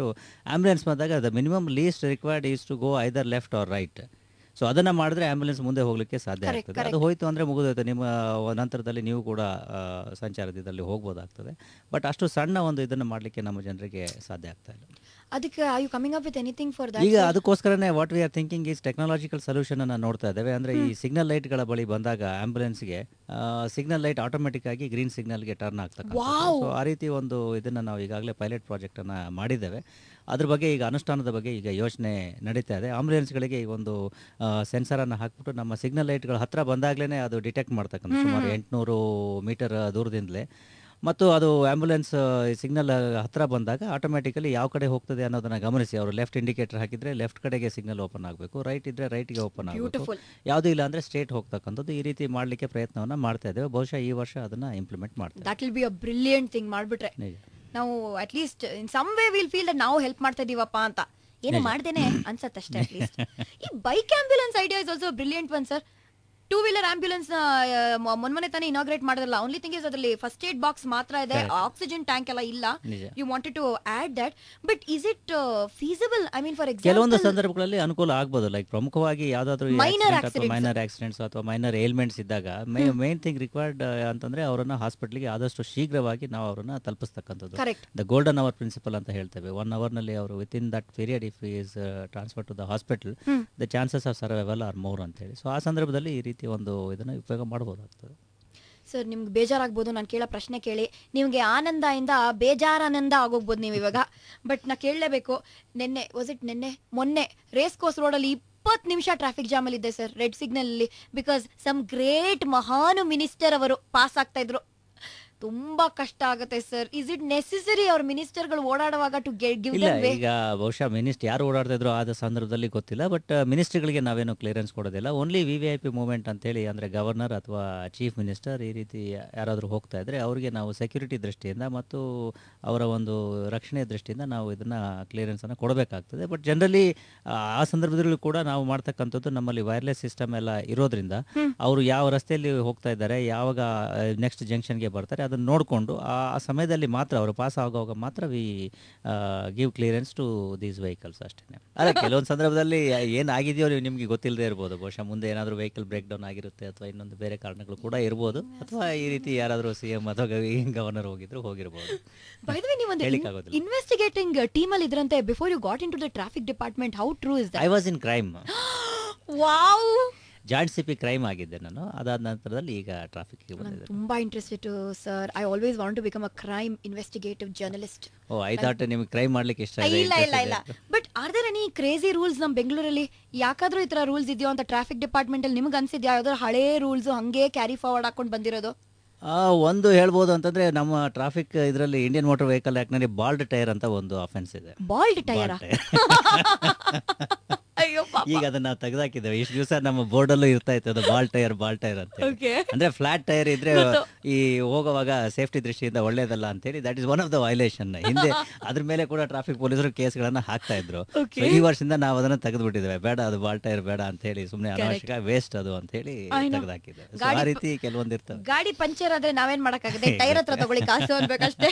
ಆಂಬ್ಯುಲೆನ್ಸ್ ಬಂದಾಗ the minimum least required is to go either left or right. So ಅದನ್ನು ಮಾಡಿದ್ರೆ ಆಂಬ್ಯುಲೆನ್ಸ್ ಮುಂದೆ ಹೋಗಲಿಕ್ಕೆ ಸಾಧ್ಯ ಆಗ್ತದೆ. ಅದು ಹೋಯ್ತು ಅಂದರೆ ಮುಗಿದೋಯ್ತು, ನಿಮ್ಮ ನಂತರದಲ್ಲಿ ನೀವು ಕೂಡ ಸಂಚಾರದಲ್ಲಿ ಹೋಗ್ಬೋದಾಗ್ತದೆ. ಬಟ್ ಅಷ್ಟು ಸಣ್ಣ ಒಂದು ಇದನ್ನು ಮಾಡಲಿಕ್ಕೆ ನಮ್ಮ ಜನರಿಗೆ ಸಾಧ್ಯ ಆಗ್ತಾ ಇಲ್ಲ. ಅದಕ್ಕೆ are you coming up with anything for that? ಈಗ ಅದಕ್ಕೋಸ್ಕರನೇ what we are thinking is technological solution ಅನ್ನು ನೋಡ್ತಾ ಇದ್ದೇವೆ. ಅಂದರೆ ಈ ಸಿಗ್ನಲ್ ಲೈಟ್ಗಳ ಬಳಿ ಬಂದಾಗ ಆಂಬ್ಯುಲೆನ್ಸ್ಗೆ ಸಿಗ್ನಲ್ ಲೈಟ್ ಆಟೋಮೆಟಿಕ್ ಆಗಿ ಗ್ರೀನ್ ಸಿಗ್ನಲ್ಗೆ ಟರ್ನ್ ಆಗ್ತಕ್ಕಂಥದ್ದು. ಸೊ ಆ ರೀತಿ ಒಂದು ಇದನ್ನು ನಾವು ಈಗಾಗಲೇ ಪೈಲಟ್ ಪ್ರಾಜೆಕ್ಟನ್ನು ಮಾಡಿದ್ದೇವೆ. ಅದ್ರ ಬಗ್ಗೆ ಈಗ ಅನುಷ್ಠಾನದ ಬಗ್ಗೆ ಈಗ ಯೋಚನೆ ನಡೀತಾ ಇದೆ. ಆಂಬ್ಯುಲೆನ್ಸ್ಗಳಿಗೆ ಈಗ ಒಂದು ಸೆನ್ಸರನ್ನು ಹಾಕ್ಬಿಟ್ಟು ನಮ್ಮ ಸಿಗ್ನಲ್ ಲೈಟ್ಗಳ ಹತ್ರ ಬಂದಾಗಲೇ ಅದು ಡಿಟೆಕ್ಟ್ ಮಾಡ್ತಕ್ಕಂಥ ಸುಮಾರು 800 ಮೀಟರ್ ದೂರದಿಂದಲೇ, ಮತ್ತು ಅದು ಆಂಬ್ಯುಲೆನ್ಸ್ ಸಿಗ್ನಲ್ ಹತ್ರ ಬಂದಾಗ ಆಟೋಮೆಟಿಕಲಿ ಯಾವ ಕಡೆ ಹೋಗ್ತದೆ ಅನ್ನೋದನ್ನ ಗಮನಿಸಿ ಅವರು ಲೆಫ್ಟ್ ಇಂಡಿಕೇಟರ್ ಹಾಕಿದ್ರೆ ಲೆಫ್ಟ್ ಕಡೆಗೆ ಸಿಗ್ನಲ್ ಓಪನ್ ಆಗಬೇಕು, ರೈಟ್ ಇದ್ರೆ ರೈಟ್ಗೆ ಓಪನ್ ಆಗಬೇಕು, ಯಾವುದೂ ಇಲ್ಲ ಅಂದರೆ ಸ್ಟ್ರೇಟ್ ಹೋಗ್ತಕ್ಕಂಥದ್ದು. ಈ ರೀತಿ ಮಾಡಲಿಕ್ಕೆ ಪ್ರಯತ್ನವನ್ನು ಮಾಡ್ತಾ ಇದ್ದೇವೆ. ಬಹುಶಃ ಈ ವರ್ಷ ಅದನ್ನು ಇಂಪ್ಲಿಮೆಂಟ್ ಮಾಡ್ತೇವೆ. That will be a brilliant thing. ಮಾಡಿಬಿಟ್ರೆ ನಾವು at least in some way will feel that ನಾವು ಹೆಲ್ಪ್ ಮಾಡ್ತಾ ಇದೀವಪ್ಪ ಅಂತ. ಏನು ಮಾಡ್ದೇನೆ ಅನ್ಸತ್ತಷ್ಟೇ ಅಟ್ಲೀಸ್ಟ್. ಈ bike ambulance idea is also brilliant one sir. Two wheeler ambulance ಮೊನ್ನೆ ತಾನೇ ಇನಾಗ್ರೇಟ್ ಮಾಡಿದ್ರಲ್ಲ. ಓನ್ಲಿ ಥಿಂಗ್ ಇಸ್ ಅದರಲ್ಲಿ ಫಸ್ಟ್ ಏಡ್ ಬಾಕ್ಸ್ ಮಾತ್ರ ಇದೆ, ಆಕ್ಸಿಜನ್ ಟ್ಯಾಂಕ್ ಎಲ್ಲ ಇಲ್ಲ. You wanted to add that, but is it feasible? I mean for example ಕೆಲವೊಂದು ಸಂದರ್ಭಗಳಲ್ಲಿ ಅನುಕೂಲ ಆಗ್ಬೋದು. ಲೈಕ್ ಪ್ರಮುಖವಾಗಿ ಯಾವ್ದಾದ್ರು ಮೈನರ್ ಆಕ್ಸಿಡೆಂಟ್ಸ್ ಅಥವಾ ಮೈನರ್ ಏಲ್ಮೆಂಟ್ಸ್ ಇದ್ದಾಗ ಮೇನ್ ಥಿಂಗ್ ರಿಕ್ವೈರ್ಡ್ ಅಂತಂದ್ರೆ ಅವರನ್ನ ಹಾಸ್ಪಿಟಲ್ಗೆ ಆದಷ್ಟು ಶೀಘ್ರವಾಗಿ ನಾವು ಅವರನ್ನ ತಲುಪಿಸ್ತಕ್ಕಂಥದ್ದು. ದ ಗೋಲ್ಡನ್ ಅವರ್ ಪ್ರಿನ್ಸಿಪಲ್ ಅಂತ ಹೇಳ್ತೇವೆ. 1 hour ನಲ್ಲಿ ಅವರು with in that period if is transfer to the hospital, the chances of survival are more ಅಂತ ಹೇಳಿ. ಸೊ ಆ ಸಂದರ್ಭದಲ್ಲಿ ಈ ರೀತಿ ಒಂದು ಇದನ್ನ ಉಪಯೋಗ ಮಾಡಬಹುದಾಗ್ತದೆ. ಸರ್ ನಿಮ್ಗೆ ಬೇಜಾರಾಗ್ಬೋದು ನಾನು ಕೇಳೋ ಪ್ರಶ್ನೆ ಕೇಳಿ, ನಿಮಗೆ ಆನಂದದಿಂದ ಬೇಜಾರಾನಂದ ಆಗೋಗ್ಬೋದು ನೀವು ಇವಾಗ. ಬಟ್ ನಾ ಕೇಳಲೇಬೇಕು. ಮೊನ್ನೆ ರೇಸ್ ಕೋರ್ಸ್ ರೋಡಲ್ಲಿ 20 ನಿಮಿಷ ಟ್ರಾಫಿಕ್ ಜಾಮ್ ಅಲ್ಲಿ ಇದ್ದೆ ಸರ್, ರೆಡ್ ಸಿಗ್ನಲ್ ಅಲ್ಲಿ. ಬಿಕಾಸ್ ಸಮ್ ಗ್ರೇಟ್ ಮಹಾನು ಮಿನಿಸ್ಟರ್ ಅವರು ಪಾಸ್ ಆಗ್ತಾ ಇದ್ರು. ತುಂಬಾ ಕಷ್ಟ ಆಗುತ್ತೆ ಸರ್. ಇಸ್ ಇಟ್ ನೆಸೆಸರಿ ಅವ್ರ ಮಿನಿಸ್ಟರ್ಗಳು ಓಡಾಡುವಾಗ ಟು ಗಿವ್ ಇಲ್ಲ, ಈಗ ಬಹುಶಃ ಮಿನಿಸ್ಟರ್ ಯಾರು ಓಡಾಡ್ತಾ ಇದ್ರು ಆದ ಸಂದರ್ಭದಲ್ಲಿ ಗೊತ್ತಿಲ್ಲ. ಬಟ್ ಮಿನಿಸ್ಟರ್ಗಳಿಗೆ ನಾವೇನು ಕ್ಲಿಯರೆನ್ಸ್ ಕೊಡೋದಿಲ್ಲ. ಓನ್ಲಿ VVIP ಮೂವ್ಮೆಂಟ್ ಅಂತೇಳಿ, ಅಂದರೆ ಗವರ್ನರ್ ಅಥವಾ ಚೀಫ್ ಮಿನಿಸ್ಟರ್ ಈ ರೀತಿ ಯಾರಾದರೂ ಹೋಗ್ತಾ ಇದ್ರೆ ಅವರಿಗೆ ನಾವು ಸೆಕ್ಯೂರಿಟಿ ದೃಷ್ಟಿಯಿಂದ ಮತ್ತು ಅವರ ಒಂದು ರಕ್ಷಣೆಯ ದೃಷ್ಟಿಯಿಂದ ನಾವು ಇದನ್ನ ಕ್ಲಿಯರೆನ್ಸನ್ನು ಕೊಡಬೇಕಾಗ್ತದೆ. ಬಟ್ ಜನರಲಿ ಆ ಸಂದರ್ಭದಲ್ಲೂ ಕೂಡ ನಾವು ಮಾಡ್ತಕ್ಕಂಥದ್ದು ನಮ್ಮಲ್ಲಿ ವೈರ್ಲೆಸ್ ಸಿಸ್ಟಮ್ ಎಲ್ಲ ಇರೋದ್ರಿಂದ ಅವರು ಯಾವ ರಸ್ತೆಯಲ್ಲಿ ಹೋಗ್ತಾ ಇದ್ದಾರೆ, ಯಾವಾಗ ನೆಕ್ಸ್ಟ್ ಜಂಕ್ಷನ್ಗೆ ಬರ್ತಾರೆ ಅದನ್ನು ನೋಡಿಕೊಂಡು ಆ ಸಮಯದಲ್ಲಿ ಮಾತ್ರ ಅವರು ಪಾಸ್ ಆಗುವಾಗ ಮಾತ್ರ we give clearance to these vehicles ಅಷ್ಟೇ. ಅಲ್ಲ, ಕೆಲವೊಂದು ಸಂದರ್ಭದಲ್ಲಿ ಏನಾಗಿದೆಯೋ ನಿಮಗೆ ಗೊತ್ತಿಲ್ಲದೆ ಇರ್ಬೋದು. ಬಹುಶಃ ಮುಂದೆ ಏನಾದರೂ ವೆಹಿಕಲ್ ಬ್ರೇಕ್ ಡೌನ್ ಆಗಿರುತ್ತೆ ಅಥವಾ ಇನ್ನೊಂದು ಬೇರೆ ಕಾರಣಗಳು ಕೂಡ ಇರ್ಬೋದು, ಅಥವಾ ಈ ರೀತಿ ಯಾರಾದರೂ CM ಅಥವಾ ಗವರ್ನರ್ ಹೋಗಿರ್ಬೋದು. ಬೈ ದ ವೇ, ನೀವು ಒಂದು ಇನ್ವೆಸ್ಟಿಗೇಟಿಂಗ್ ಟೀಮ್ ಅಲ್ಲಿ ಇದ್ರಂತೆ before you got into the traffic department. How true is that? I was in crime. Wow. Joint CP crime ಆಗಿದ್ದೆ ನಾನು. ಅದಾದ ನಂತರದಲ್ಲಿ ಈಗ ಟ್ರಾಫಿಕ್ಗೆ ಬಂದಿದ್ದೆ. ತುಂಬಾ interested sir. I always want to become a crime investigative journalist. Oh, I thought ನಿಮಗೆ ಕ್ರೈಮ್ ಮಾಡ್ಲಿಕ್ಕೆ ಇಷ್ಟ ಇದೆ. ಇಲ್ಲ. But are there any crazy rules ನಮ್ಮ ಬೆಂಗಳೂರಲ್ಲಿ? ಯಾಕಾದ್ರೂ ಈ ತರ ರೂಲ್ಸ್ ಇದೆಯೋ ಅಂತ ಟ್ರಾಫಿಕ್ ಡಿಪಾರ್ಟ್ಮೆಂಟ್ ಅಲ್ಲಿ ನಿಮ್ಗೆ ಅನ್ಸಿದ್ಯಾ? ಯಾವ್ದಾದ್ರು ಹಳೇ ರೂಲ್ಸ್ ಹಂಗೆ ಕ್ಯಾರಿ ಫಾರ್ವರ್ಡ್ ಹಾಕೊಂಡು ಬಂದಿರೋದು? ಒಂದು ಹೇಳ್ಬೋದು ಅಂತಂದ್ರೆ, ನಮ್ಮ ಟ್ರಾಫಿಕ್ ಇದರಲ್ಲಿ ಇಂಡಿಯನ್ ಮೋಟರ್ ವೆಹಿಕಲ್ ಆಕ್ಟ್ ನಲ್ಲಿ ಬಾಲ್ಡ್ ಟೈರ್ ಅಂತ ಒಂದು ಅಫೆನ್ಸ್ ಇದೆ. Bald tyre? ಅಯ್ಯೋ ಪಾಪ. ಈಗ ಅದನ್ನ ನಾವು ತೆಗೆದಾಕಿದ್ದೇವೆ. ಇಷ್ಟು ದಿವಸ ನಮ್ಮ ಬೋರ್ಡಲ್ಲೂ ಇರ್ತಾ ಇತ್ತು ಅದು ಬಾಲ್ ಟೈರ್ ಅಂತ ಹೇಳಿ. Okay. ಅಂದ್ರೆ ಫ್ಲಾಟ್ ಟೈರ್ ಇದ್ರೆ ಗೊತ್ತು. ಈ ಹೋಗುವಾಗ ಸೇಫ್ಟಿ ದೃಷ್ಟಿಯಿಂದ ಒಳ್ಳೇದಲ್ಲ ಅಂತ ಹೇಳಿ that is one of the violation. ಹಿಂದೆ ಅದ್ರ ಮೇಲೆ ಕೂಡ ಟ್ರಾಫಿಕ್ ಪೊಲೀಸರು ಕೇಸ್ಗಳನ್ನ ಹಾಕ್ತಾ ಇದ್ರು. Okay. So ಈ ವರ್ಷದಿಂದ ನಾವು ಅದನ್ನ ತೆಗೆದ್ಬಿಟ್ಟಿದ್ದೇವೆ. ಬೇಡ ಅದು ಬಾಲ್ ಟೈರ್ ಬೇಡ ಅಂತ ಹೇಳಿ, ಸುಮ್ಮನೆ ಅನಾವಶ್ಯಕ ವೇಸ್ಟ್ ಅದು ಅಂತ ಹೇಳಿ I know. ತೆಗೆದಾಕಿದ್ದೇವೆ. So ಆ ಗಾಡಿ ರೀತಿ ಕೆಲವೊಂದು ಇರ್ತವೆ. ಗಾಡಿ ಪಂಚರ್ ಆದ್ರೆ ನಾವೇನ್ ಮಾಡಕ್ಕಾಗತ್ತೆ, ಟೈರ್ ಹತ್ರ ತಗೊಳ್ಳಿ ಕಾಸು ಅನ್ಬೇಕಷ್ಟೇ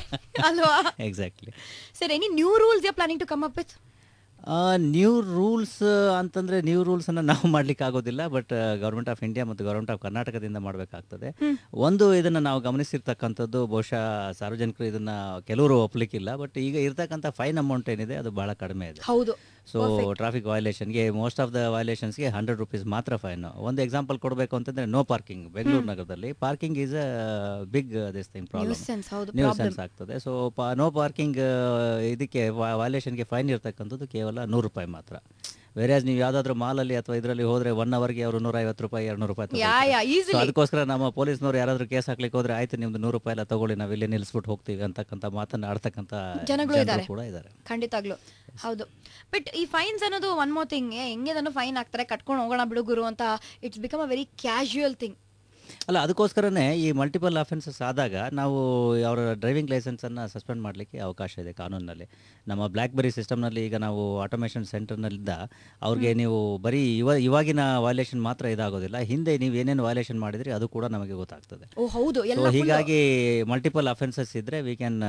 ಅಲ್ವಾ? Exactly. Sir, any new rules you planning to come up with? New rules ಅಂತಂದರೆ ನ್ಯೂ ರೂಲ್ಸನ್ನು ನಾವು ಮಾಡಲಿಕ್ಕೆ ಆಗೋದಿಲ್ಲ. ಬಟ್ ಗೌರ್ಮೆಂಟ್ ಆಫ್ ಇಂಡಿಯಾ ಮತ್ತು ಗೌರ್ಮೆಂಟ್ ಆಫ್ ಕರ್ನಾಟಕದಿಂದ ಮಾಡಬೇಕಾಗ್ತದೆ. ಒಂದು ಇದನ್ನು ನಾವು ಗಮನಿಸಿರ್ತಕ್ಕಂಥದ್ದು, ಬಹುಶಃ ಸಾರ್ವಜನಿಕರು ಇದನ್ನು ಕೆಲವರು ಒಪ್ಪಲಿಕ್ಕಿಲ್ಲ, ಬಟ್ ಈಗ ಇರ್ತಕ್ಕಂಥ ಫೈನ್ ಅಮೌಂಟ್ ಏನಿದೆ ಅದು ಭಾಳ ಕಡಿಮೆ ಇದೆ. ಹೌದು. ಸೊ ಟ್ರಾಫಿಕ್ ವೈಲೇಷನ್ಗೆ ಮೋಸ್ಟ್ ಆಫ್ ದ ವೈಲೇಷನ್ಸ್ಗೆ 100 ರೂಪೀಸ್ ಮಾತ್ರ ಫೈನ್. ಒಂದು ಎಕ್ಸಾಂಪಲ್ ಕೊಡಬೇಕು ಅಂತಂದರೆ, ನೋ ಪಾರ್ಕಿಂಗ್ ಬೆಂಗಳೂರು ನಗರದಲ್ಲಿ parking is a big this thing problem, nuisance ಆಗ್ತದೆ. ಸೊ ನೋ ಪಾರ್ಕಿಂಗ್ ಇದಕ್ಕೆ ವೈಲೇಷನ್ಗೆ ಫೈನ್ ಇರ್ತಕ್ಕಂಥದ್ದು ಕೇವಲ 100 ರೂಪಾಯಿ ಮಾತ್ರ. ವೇರ್ಯಾಸ್ ನೀವು ಯಾವುದಾದ್ರೂ ಮಾಲಲ್ಲಿ ಅಥವಾ ಇದರಲ್ಲಿ ಹೋದರೆ 1 ಅವರ್ಗೆ ಅವರು 150 ರೂಪಾಯಿ 200 ರೂಪಾಯಿ ತಗೊಳ್ತಾರೆ. ಅದಕ್ಕೋಸ್ಕರ ನಮ್ಮ ಪೊಲೀಸ್ನವ್ರು ಯಾರಾದರೂ ಕೇಸ್ ಹಾಕ್ಲಿಕ್ಕೆ ಹೋದ್ರೆ, ಆಯ್ತು ನಿಮ್ದು 100 ರೂಪಾಯಿ ಎಲ್ಲ ತಗೊಳ್ಳಿ, ನಾವು ಇಲ್ಲೇ ನಿಲ್ಲಿಸ್ಬಿಟ್ಟು ಹೋಗ್ತೀವಿ ಅಂತಕ್ಕಂಥ ಮಾತನ್ನ ಆಡ್ತಕ್ಕಂಥ ಜನಗಳು ಕೂಡ ಇದ್ದಾರೆ. ಖಂಡಿತಾಗ್ಲು ಹೌದು. ಬಟ್ ಈ ಫೈನ್ಸ್ ಅನ್ನೋದು ಒನ್ ಮೋರ್ ಥಿಂಗ್, ಹೆಂಗೆ ನಾನು ಫೈನ್ ಹಾಕ್ತಾರೆ, ಕಟ್ಕೊಂಡು ಹೋಗೋಣ ಬಿಡುಗರು ಅಂತ, it's become a very casual thing. ಅಲ್ಲ, ಅದಕ್ಕೋಸ್ಕರನೇ ಈ ಮಲ್ಟಿಪಲ್ ಅಫೆನ್ಸಸ್ ಆದಾಗ ನಾವು ಅವರ ಡ್ರೈವಿಂಗ್ ಲೈಸೆನ್ಸನ್ನು ಸಸ್ಪೆಂಡ್ ಮಾಡಲಿಕ್ಕೆ ಅವಕಾಶ ಇದೆ ಕಾನೂನಿನಲ್ಲಿ. ನಮ್ಮ ಬ್ಲ್ಯಾಕ್ಬೆರಿ ಸಿಸ್ಟಮ್ನಲ್ಲಿ ಈಗ ನಾವು ಆಟೋಮೇಷನ್ ಸೆಂಟರ್ನಲ್ಲಿದ್ದ ಅವ್ರಿಗೆ ನೀವು ಬರೀ ಇವಾಗಿನ ವೈಲೇಷನ್ ಮಾತ್ರ ಇದಾಗೋದಿಲ್ಲ, ಹಿಂದೆ ನೀವು ಏನೇನು ವೈಲೇಷನ್ ಮಾಡಿದ್ರಿ ಅದು ಕೂಡ ನಮಗೆ ಗೊತ್ತಾಗ್ತದೆ. ಹೀಗಾಗಿ ಮಲ್ಟಿಪಲ್ ಅಫೆನ್ಸಸ್ ಇದ್ದರೆ we can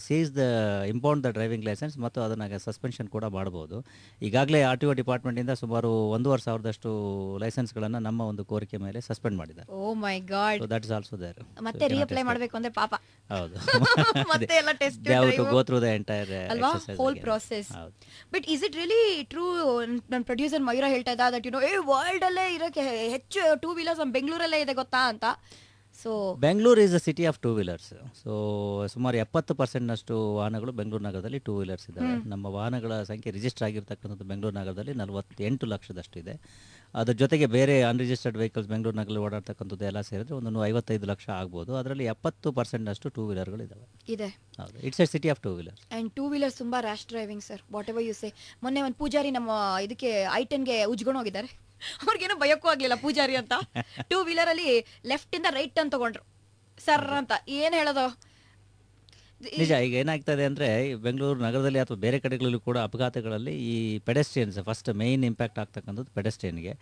seize the impound the driving licence ಮತ್ತು ಅದನ್ನು ಸಸ್ಪೆನ್ಷನ್ ಕೂಡ ಮಾಡ್ಬೋದು. ಈಗಾಗಲೇ RTO ಡಿಪಾರ್ಟ್ಮೆಂಟಿಂದ ಸುಮಾರು 1,500 ಲೈಸೆನ್ಸ್ಗಳನ್ನು ನಮ್ಮ ಒಂದು ಕೋರಿಕೆ ಮೇಲೆ ಸಸ್ಪೆಂಡ್ ಮಾಡಿದ್ದಾರೆ. My god. So that is also there. ಮತ್ತೆ ರೀಅಪ್ಲೈ ಮಾಡಬೇಕು ಅಂದ್ರೆ ಪಾಪ. ಹೌದು. ಮತ್ತೆ ಎಲ್ಲ test they have to go through the entire exercise, whole process. But is it really true? ನನ್ನ ಪ್ರೊಡ್ಯೂಸರ್ ಮಯೂರ ಹೇಳ್ತಾ ಇದ್ದ that ವರ್ಲ್ಡ್ ಅಲ್ಲೇ ಇರೋಕೆ ಹೆಚ್ಚು 2 ವೀಲರ್ಸ್ ನಮ್ಮ ಬೆಂಗಳೂರಲ್ಲೇ ಇದೆ ಗೊತ್ತಾ ಅಂತ. So Bengaluru is a city of 2 wheelers. So ಸುಮಾರು 70% ವಾಹನಗಳು ಬೆಂಗಳೂರು ನಗರದಲ್ಲಿ 2 ವೀಲರ್ಸ್ ಇದ್ದಾವೆ. ನಮ್ಮ ವಾಹನಗಳ ಸಂಖ್ಯೆ ರಿಜಿಸ್ಟರ್ ಆಗಿರ್ತಕ್ಕಂಥದ್ದು ಬೆಂಗಳೂರು ನಗರದಲ್ಲಿ 48 ಲಕ್ಷದಷ್ಟು ಇದೆ. ಅದ್ರ ಜೊತೆಗೆ ಬೇರೆ ಅನ್ರಿಜಿಸ್ಟರ್ಡ್ ವೆಹಿಕಲ್ಸ್ ಬೆಂಗಳೂರು ನಗರಲ್ಲಿ ಓಡಾಡ್ತಕ್ಕಂಥದ್ದು ಎಲ್ಲ ಸೇರಿದ್ರೆ ಒಂದು 55 ಲಕ್ಷ ಆಗ್ಬೋದು. ಅದರಲ್ಲಿ 70% 2 ವೀಲರ್ಗಳು ಇದಾವೆ. ಇದೆ. ಹೌದು, it's a city of 2 wheelers. And 2 wheelers ತುಂಬಾ rash driving sir, whatever you say. ಮೊನ್ನೆ ಒಂದು ಪೂಜಾರಿ ನಮ್ಮ ಇದಕ್ಕೆ I-10ಗೆ ಉಜ್ಕೊಂಡು ಹೋಗಿದ್ದಾರೆ. ಅವ್ರಿಗೇನೋ ಭಯಕ್ಕೂ ಆಗ್ಲಿಲ್ಲ ಪೂಜಾರಿ ಅಂತ. 2 ವೀಲರ್ ಅಲ್ಲಿ ಲೆಫ್ಟ್ ಇಂದ ರೈಟ್ ಟರ್ನ್ ತಗೊಂಡ್ರು ಸರ್ ಅಂತ. ಏನ್ ಹೇಳೋದು ನಿಜ. ಈಗ ಏನಾಗ್ತದೆ ಅಂದರೆ, ಬೆಂಗಳೂರು ನಗರದಲ್ಲಿ ಅಥವಾ ಬೇರೆ ಕಡೆಗಳಲ್ಲೂ ಕೂಡ ಅಪಘಾತಗಳಲ್ಲಿ ಈ ಪೆಡೆಸ್ಟ್ರಿಯನ್ಸ್ ಫಸ್ಟ್ ಮೇಯ್ನ್ ಇಂಪ್ಯಾಕ್ಟ್ ಆಗ್ತಕ್ಕಂಥದ್ದು ಪೆಡೆಸ್ಟ್ರಿಯನ್ಗೆ,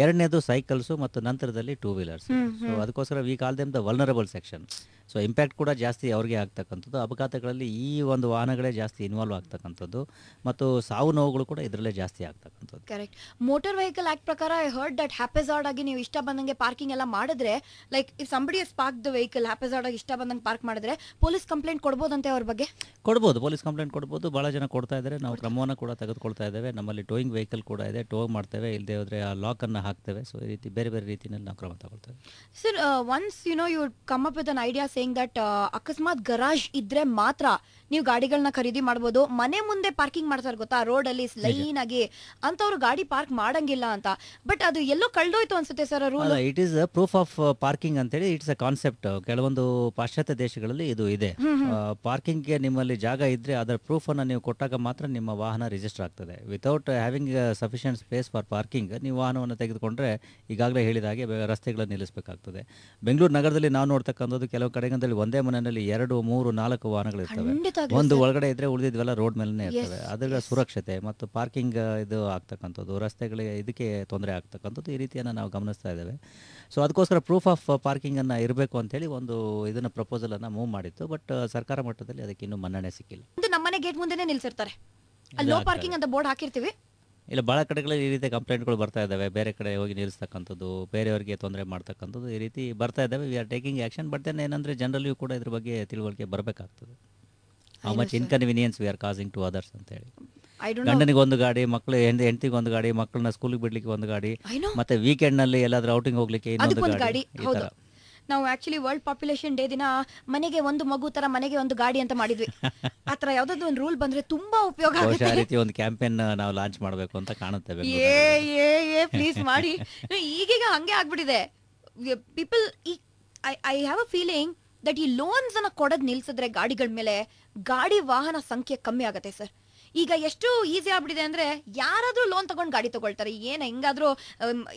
ಎರಡನೇದು ಸೈಕಲ್ಸು ಮತ್ತು ನಂತರದಲ್ಲಿ 2 ವೀಲರ್ಸ್. ಸೊ ಅದಕ್ಕೋಸ್ಕರ we call them the vulnerable section. So impact ಕೂಡ ಜಾಸ್ತಿ ಅವ್ರಿಗೆ ಆಗ್ತಕ್ಕಂಥದ್ದು. ಅಪಘಾತಗಳಲ್ಲಿ ಈ ಒಂದು ವಾಹನಗಳೇ ಜಾಸ್ತಿ ಇನ್ವಾಲ್ವ್ ಆಗ್ತಕ್ಕಂಥದ್ದು ಮತ್ತು ಸಾವು ನೋವುಗಳು ಕೂಡ ಇದರಲ್ಲೇ ಜಾಸ್ತಿ ಆಗ್ತಕ್ಕಂಥದ್ದು. ಕರೆಕ್ಟ್. ಮೋಟಾರ್ ವೆಹಿಕಲ್ ಆಕ್ಟ್ ಪ್ರಕಾರ ಐ ಹರ್ಡ್ ದಟ್ ಹ್ಯಾಪೆಜಾರ್ಡ್ ಆಗಿ ನೀವು ಇಷ್ಟ ಬಂದಂಗೆ ಪಾರ್ಕಿಂಗ್ ಎಲ್ಲ ಮಾಡಿದ್ರೆ, like if somebody has park the vehicle haphazard ಆಗಿ ಇಷ್ಟ ಬಂದಂಗೆ ಪಾರ್ಕ್ ಮಾಡಿದ್ರೆ ಪೊಲೀಸ್ ಕಂಪ್ಲೇಂಟ್ ಕೊಡ್ಬೋದಂತೆ ಅವ್ರ ಬಗ್ಗೆ? ಕೊಡ್ಬೋದು, ಪೊಲೀಸ್ ಕಂಪ್ಲೇಂಟ್ ಕೊಡ್ಬೋದು. ಭಾಳ ಜನ ಕೊಡ್ತಾ ಇದ್ದಾರೆ. ನಾವು ಕ್ರಮವನ್ನು ಕೂಡ ತೆಗೆದುಕೊಳ್ತಾ ಇದ್ದೇವೆ. ನಮ್ಮಲ್ಲಿ ಟೋಯಿಂಗ್ ವೆಹಿಕಲ್ ಕೂಡ ಇದೆ, ಟೋ ಮಾಡ್ತೇವೆ. ಇಲ್ಲದೆ ಹೋದರೆ ಆ ಲಾಕನ್ನು ಹಾಕ್ತೇವೆ. ಸೊ ಈ ರೀತಿ ಬೇರೆ ಬೇರೆ ರೀತಿಯಲ್ಲಿ ನಾವು ಕ್ರಮ ತಗೊಳ್ತೇವೆ. Sir, once you come up with an idea saying that ಅಕಸ್ಮಾತ್ ಗರಾಜ್ ಇದ್ರೆ ಮಾತ್ರ ನೀವು ಗಾಡಿಗಳನ್ನ ಖರೀದಿ ಮಾಡ್ಬೋದು. ಮನೆ ಮುಂದೆ ಪಾರ್ಕಿಂಗ್ ಮಾಡ್ತಾರೆ ಗೊತ್ತಾ, ರೋಡ್ ಅಲ್ಲಿ ಲೈನ್ ಆಗಿ ಅಂತವ್ರು ಗಾಡಿ ಪಾರ್ಕ್ ಮಾಡಂಗಿಲ್ಲ ಅಂತ. ಬಟ್ ಅದು ಎಲ್ಲೋ ಕಳ್ದೋಯ್ತು ಅನ್ಸುತ್ತೆ sir rule. It is proof of parking ಅಂತೇಳಿ ಇಟ್ಸ್ ಅ ಕಾನ್ಸೆಪ್ಟ್. ಕೆಲವೊಂದು ಪಾಶ್ಚಾತ್ಯ ದೇಶಗಳಲ್ಲಿ ಇದು ಇದೆ. ಪಾರ್ಕಿಂಗ್ಗೆ ನಿಮ್ಮಲ್ಲಿ ಜಾಗ ಇದ್ರೆ ಅದರ ಪ್ರೂಫ್ ಅನ್ನು ನೀವು ಕೊಟ್ಟಾಗ ಮಾತ್ರ ನಿಮ್ಮ ವಾಹನ ರಿಜಿಸ್ಟರ್ ಆಗ್ತದೆ. Without having sufficient space for parking ನೀವು ವಾಹನವನ್ನು ತೆಗೆದುಕೊಂಡ್ರೆ ಈಗಾಗಲೇ ಹೇಳಿದ ಹಾಗೆ ರಸ್ತೆಗಳನ್ನು ನಿಲ್ಲಿಸಬೇಕಾಗ್ತದೆ. ಬೆಂಗಳೂರು ನಗರದಲ್ಲಿ ನಾವು ನೋಡ್ತಕ್ಕಂಥದ್ದು ಕೆಲವು ಕಡೆಗಳಲ್ಲಿ ಒಂದೇ ಮನೆಯಲ್ಲಿ 2, 3, 4 ವಾಹನಗಳು ಇರ್ತವೆ. ಒಂದು ಒಳಗಡೆ ಇದ್ರೆ ಉಳಿದಿದ್ವೆಲ್ಲ ರೋಡ್ ಮೇಲೇ ಇರ್ತವೆ. ಅದರ ಸುರಕ್ಷತೆ ಮತ್ತು ಪಾರ್ಕಿಂಗ್ ಇದು ಆಗ್ತಕ್ಕಂಥದ್ದು, ರಸ್ತೆಗಳಿಗೆ ಇದಕ್ಕೆ ತೊಂದರೆ ಆಗ್ತಕ್ಕಂಥದ್ದು, ಈ ರೀತಿಯನ್ನು ನಾವು ಗಮನಿಸ್ತಾ ಇದ್ದೇವೆ. ಸೊ ಅದಕ್ಕೋಸ್ಕರ ಪ್ರೂಫ್ ಆಫ್ ಪಾರ್ಕಿಂಗ್ ಅನ್ನ ಇರಬೇಕು ಅಂತೇಳಿ ಒಂದು ಇದನ್ನ ಪ್ರಪೋಸಲ್ ಅನ್ನ ಮೂವ್ ಮಾಡಿತ್ತು. ಬಟ್ ಸರ್ಕಾರ ಮಟ್ಟದಲ್ಲಿ ಅದಕ್ಕೆ ಇನ್ನೂ ಮನ್ನಣೆ ಸಿಕ್ಕಿಲ್ಲ. ನಮ್ಮನೆ ಗೇಟ್ ಮುಂದೆನೇ ನಿಲ್ಸಿರ್ತಾರೆ, ಅಲ್ಲಿ ನೋ ಪಾರ್ಕಿಂಗ್ ಅಂತ ಬೋರ್ಡ್ ಹಾಕಿರ್ತೀವಿ. ಇಲ್ಲ, ಭಾಳ ಕಡೆಗಳಲ್ಲಿ ಈ ರೀತಿ ಕಂಪ್ಲೇಂಟ್ಗಳು ಬರ್ತಾ ಇದ್ದಾವೆ. ಬೇರೆ ಕಡೆ ಹೋಗಿ ನಿಲ್ಲಿಸ್ತಕ್ಕಂಥದ್ದು, ಬೇರೆಯವರಿಗೆ ತೊಂದರೆ ಮಾಡ್ತಕ್ಕಂಥದ್ದು, ಈ ರೀತಿ ಬರ್ತಾ ಇದ್ದಾವೆ. We are taking action. But then ಏನಂದರೆ ಜನರಲ್ಲಿಯೂ ಕೂಡ ಇದ್ರ ಬಗ್ಗೆ ತಿಳುವಳಿಕೆ ಬರಬೇಕಾಗ್ತದೆ. How much inconvenience we are causing to others ಅಂತ ಹೇಳಿ. ಗಂಡನಿಗೆ ಒಂದು ಗಾಡಿ, ಮಕ್ಕಳು ಹೆಂಡತಿಗೆ ಒಂದು ಗಾಡಿ, ಮಕ್ಕಳನ್ನ ಸ್ಕೂಲಿಗೆ ಬಿಡ್ಲಿಕ್ಕೆ ಒಂದು ಗಾಡಿ, ಮತ್ತೆ ವೀಕೆಂಡ್ ನಲ್ಲಿ ಎಲ್ಲಾದ್ರೂ ಔಟಿಂಗ್ ಹೋಗ್ಲಿಕ್ಕೆ ಇನ್ನೊಂದು ಗಾಡಿ. ನಾವು ಆಕ್ಚುಲಿ ವರ್ಲ್ಡ್ ಪಾಪ್ಯುಲೇಷನ್ ಡೇ ದಿನ ಮನೆಗೆ ಒಂದು ಮಗು ತರ ಮನೆಗೆ ಒಂದು ಗಾಡಿ ಅಂತ ಮಾಡಿದ್ವಿ. ಆತರ ಯಾವ್ದಾದ್ರು ಒಂದು ರೂಲ್ ಬಂದ್ರೆ ತುಂಬಾ ಉಪಯೋಗ ಆಗುತ್ತೆ. ಆ ರೀತಿ ಒಂದು ಕ್ಯಾಂಪೇನ್ ನಾವು ಲಾಂಚ್ ಮಾಡಬೇಕು ಅಂತ ಕಾಣುತ್ತೆ. ಪ್ಲೀಸ್ ಮಾಡಿ. ಈಗೀಗ ಹಂಗೆ ಆಗ್ಬಿಟ್ಟಿದೆ. People I have a feeling that ಈ ಲೋನ್ಸ್ ಅನ್ನ ಕೊಡೋದ್ ನಿಲ್ಸಿದ್ರೆ ಗಾಡಿಗಳ ಮೇಲೆ ಗಾಡಿ ವಾಹನ ಸಂಖ್ಯೆ ಕಮ್ಮಿ ಆಗತ್ತೆ ಸರ್. ಈಗ ಎಷ್ಟು ಈಸಿ ಆಗ್ಬಿಟ್ಟಿದೆ ಅಂದ್ರೆ ಯಾರಾದ್ರೂ ಲೋನ್ ತಗೊಂಡ್ ಗಾಡಿ ತಗೊಳ್ತಾರೆ. ಹೆಂಗಾದ್ರೂ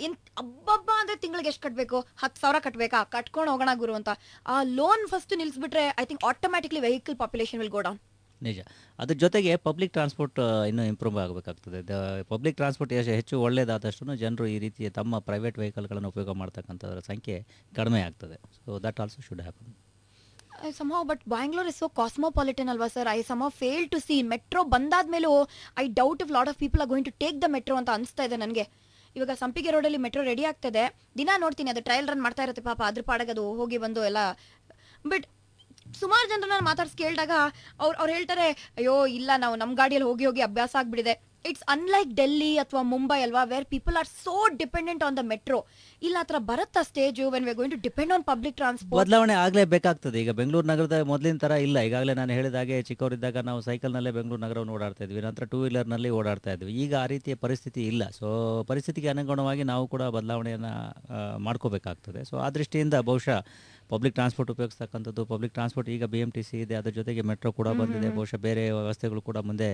ಏನ್ ಅಬ್ಬಬ್ಬ ಅಂದ್ರೆ ತಿಂಗಳಿಗೆ ಎಷ್ಟು ಕಟ್ಬೇಕು, 10,000 ಕಟ್ಬೇಕಾ, ಕಟ್ಕೊಂಡು ಹೋಗೋಣ ಗುರು ಅಂತ ಆ ಲೋನ್ ಫಸ್ಟ್ ನಿಲ್ಸ್ಬಿಟ್ರೆ I think automatically vehicle population will go down. ನಿಜ. ಅದ್ರ ಜೊತೆಗೆ ಪಬ್ಲಿಕ್ ಟ್ರಾನ್ಸ್ಪೋರ್ಟ್ ಇನ್ನೂ ಇಂಪ್ರೂವ್ ಆಗಬೇಕಾಗ್ತದೆ. ಪಬ್ಲಿಕ್ ಟ್ರಾನ್ಸ್ಪೋರ್ಟ್ ಹೆಚ್ಚು ಒಳ್ಳೆಯದಾದಷ್ಟು ಜನರು ಈ ರೀತಿ ತಮ್ಮ ಪ್ರೈವೇಟ್ ವೆಹಿಕಲ್ಗಳನ್ನು ಉಪಯೋಗ ಮಾಡ್ತಕ್ಕಂಥದ್ರ ಸಂಖ್ಯೆ ಕಡಿಮೆ ಆಗ್ತದೆ. So that also should happen. somehow but Bangalore is so cosmopolitan alva sir. I somehow fail to see metro ಬಂದಾದ್ಮೇಲೂ I doubt if lot of people are going to take the metro ಅಂತ ಅನಿಸ್ತಾ ಇದೆ ನನಗೆ. ಇವಾಗ ಸಂಪಿಗೆ ರೋಡಲ್ಲಿ ಮೆಟ್ರೋ ರೆಡಿ ಆಗ್ತದೆ, ದಿನ ನೋಡ್ತೀನಿ ಅದು ಟ್ರಯಲ್ ರನ್ ಮಾಡ್ತಾ ಇರುತ್ತೆ ಪಾಪ, ಅದ್ರ ಪಾಡಗೆ ಅದು ಹೋಗಿ ಬಂದು ಎಲ್ಲ. ಬಟ್ ಸುಮಾರು ಜನರನ್ನ ಮಾತಾಡ್ಸಿ ಕೇಳಿದಾಗ ಅವ್ರು ಹೇಳ್ತಾರೆ, ಅಯ್ಯೋ ಇಲ್ಲ ನಾವು ನಮ್ಮ ಗಾಡಿಯಲ್ಲಿ ಹೋಗಿ ಹೋಗಿ ಅಭ್ಯಾಸ ಆಗ್ಬಿಟ್ಟಿದೆ. ಇಟ್ಸ್ ಅನ್ಲೈಕ್ ಡೆಲ್ಲಿ ಅಥವಾ ಮುಂಬೈ ಅಲ್ವಾ, where people are so dependent on the metro. ಇಲ್ಲ ಆ ಥರ ಬರುತ್ತಾ stage when we are going to depend on public transport? ಬದಲಾವಣೆ ಆಗಲೇಬೇಕಾಗ್ತದೆ. ಈಗ ಬೆಂಗಳೂರು ನಗರದ ಮೊದಲಿನ ಥರ ಇಲ್ಲ. ಈಗಾಗಲೇ ನಾನು ಹೇಳಿದಾಗೆ ಚಿಕ್ಕವರಿದ್ದಾಗ ನಾವು ಸೈಕಲ್ನಲ್ಲೇ ಬೆಂಗಳೂರು ನಗರವನ್ನು ಓಡಾಡ್ತಾ ಇದ್ವಿ, ನಂತರ ಟೂ ವೀಲರ್ನಲ್ಲಿ ಓಡಾಡ್ತಾ ಇದ್ವಿ. ಈಗ ಆ ರೀತಿಯ ಪರಿಸ್ಥಿತಿ ಇಲ್ಲ. ಸೊ ಪರಿಸ್ಥಿತಿಗೆ ಅನುಗುಣವಾಗಿ ನಾವು ಕೂಡ ಬದಲಾವಣೆಯನ್ನು ಮಾಡ್ಕೋಬೇಕಾಗ್ತದೆ. ಸೊ ಆ ದೃಷ್ಟಿಯಿಂದ ಬಹುಶಃ ಪಬ್ಲಿಕ್ ಟ್ರಾನ್ಸ್ಪೋರ್ಟ್ ಉಪಯೋಗಿಸ್ತಕ್ಕಂಥದ್ದು, ಪಬ್ಲಿಕ್ ಟ್ರಾನ್ಸ್ಪೋರ್ಟ್ ಈಗ BMTC ಇದೆ, ಅದ್ರ ಜೊತೆಗೆ ಮೆಟ್ರೋ ಕೂಡ ಬಂದಿದೆ. ಬಹುಶಃ ಬೇರೆ ವ್ಯವಸ್ಥೆಗಳು ಕೂಡ ಮುಂದೆ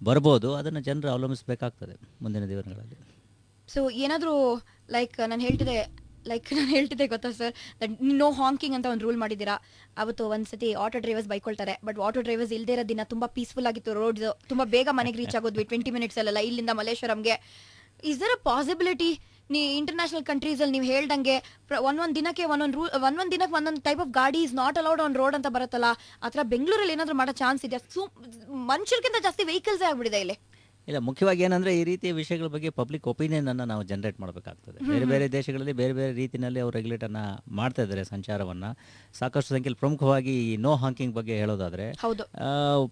ಬರ್ಬೋದು. ಅದನ್ನು ಜನರು ಅವಲಂಬಿಸಬೇಕಾಗ್ತದೆ ಮುಂದಿನ ದಿನಗಳಲ್ಲಿ. ಸೊ ಏನಾದರೂ ನಾನು ಹೇಳ್ತಿದ್ದೆ ಗೊತ್ತಾ ಸರ್, ನೋ ಹಾಂಕಿಂಗ್ ಅಂತ ಒಂದು ರೂಲ್ ಮಾಡಿದ್ದೀರಾ. ಅವತ್ತು ಒಂದ್ಸತಿ ಆಟೋ ಡ್ರೈವರ್ಸ್ ಬೈಕೊಳ್ತಾರೆ, ಬಟ್ ಆಟೋ ಡ್ರೈವರ್ಸ್ ಇಲ್ಲದೇ ಇರೋ ದಿನ ತುಂಬ ಪೀಸ್ಫುಲ್ ಆಗಿತ್ತು. ರೋಡ್ಸ್ ತುಂಬ ಬೇಗ ಮನೆಗೆ ರೀಚ್ ಆಗೋದ್ವಿ 20 ಮಿನಿಟ್ಸ್ ಅಲ್ಲ ಇಲ್ಲಿಂದ ಮಲ್ಲೇಶ್ವರಂಗೆ. Is there a possibility international countries ಅಲ್ಲಿ ನೀವು ಹೇಳ್ದಂಗೆ ಒಂದೊಂದು ದಿನಕ್ಕೆ ಒಂದೊಂದು ಟೈಪ್ ಆಫ್ ಗಾಡಿ is not allowed on road ಅಂತ ಬರುತ್ತಲ್ಲ, ಆ ಥರ ಬೆಂಗಳೂರಲ್ಲಿ ಏನಾದರೂ ಮಾಡೋ ಚಾನ್ಸ್ ಇದೆ? ಮನುಷ್ಯರ್ಗಿಂತ ಜಾಸ್ತಿ ವೆಹಿಕಲ್ಸ್ ಆಗ್ಬಿಡಿದೆ ಇಲ್ಲಿ. ಇಲ್ಲ, ಮುಖ್ಯವಾಗಿ ಏನಂದರೆ ಈ ರೀತಿಯ ವಿಷಯಗಳ ಬಗ್ಗೆ ಪಬ್ಲಿಕ್ ಒಪಿನಿಯನನ್ನು ನಾವು ಜನರೇಟ್ ಮಾಡಬೇಕಾಗ್ತದೆ. ಬೇರೆ ಬೇರೆ ದೇಶಗಳಲ್ಲಿ ಬೇರೆ ಬೇರೆ ರೀತಿಯಲ್ಲಿ ಅವರು ರೆಗ್ಯುಲೇಟನ್ನು ಮಾಡ್ತಾ ಇದ್ದಾರೆ ಸಂಚಾರವನ್ನು ಸಾಕಷ್ಟು ಸಂಖ್ಯೆಯಲ್ಲಿ. ಪ್ರಮುಖವಾಗಿ ಈ ನೋ ಹಾಂಕಿಂಗ್ ಬಗ್ಗೆ ಹೇಳೋದಾದರೆ,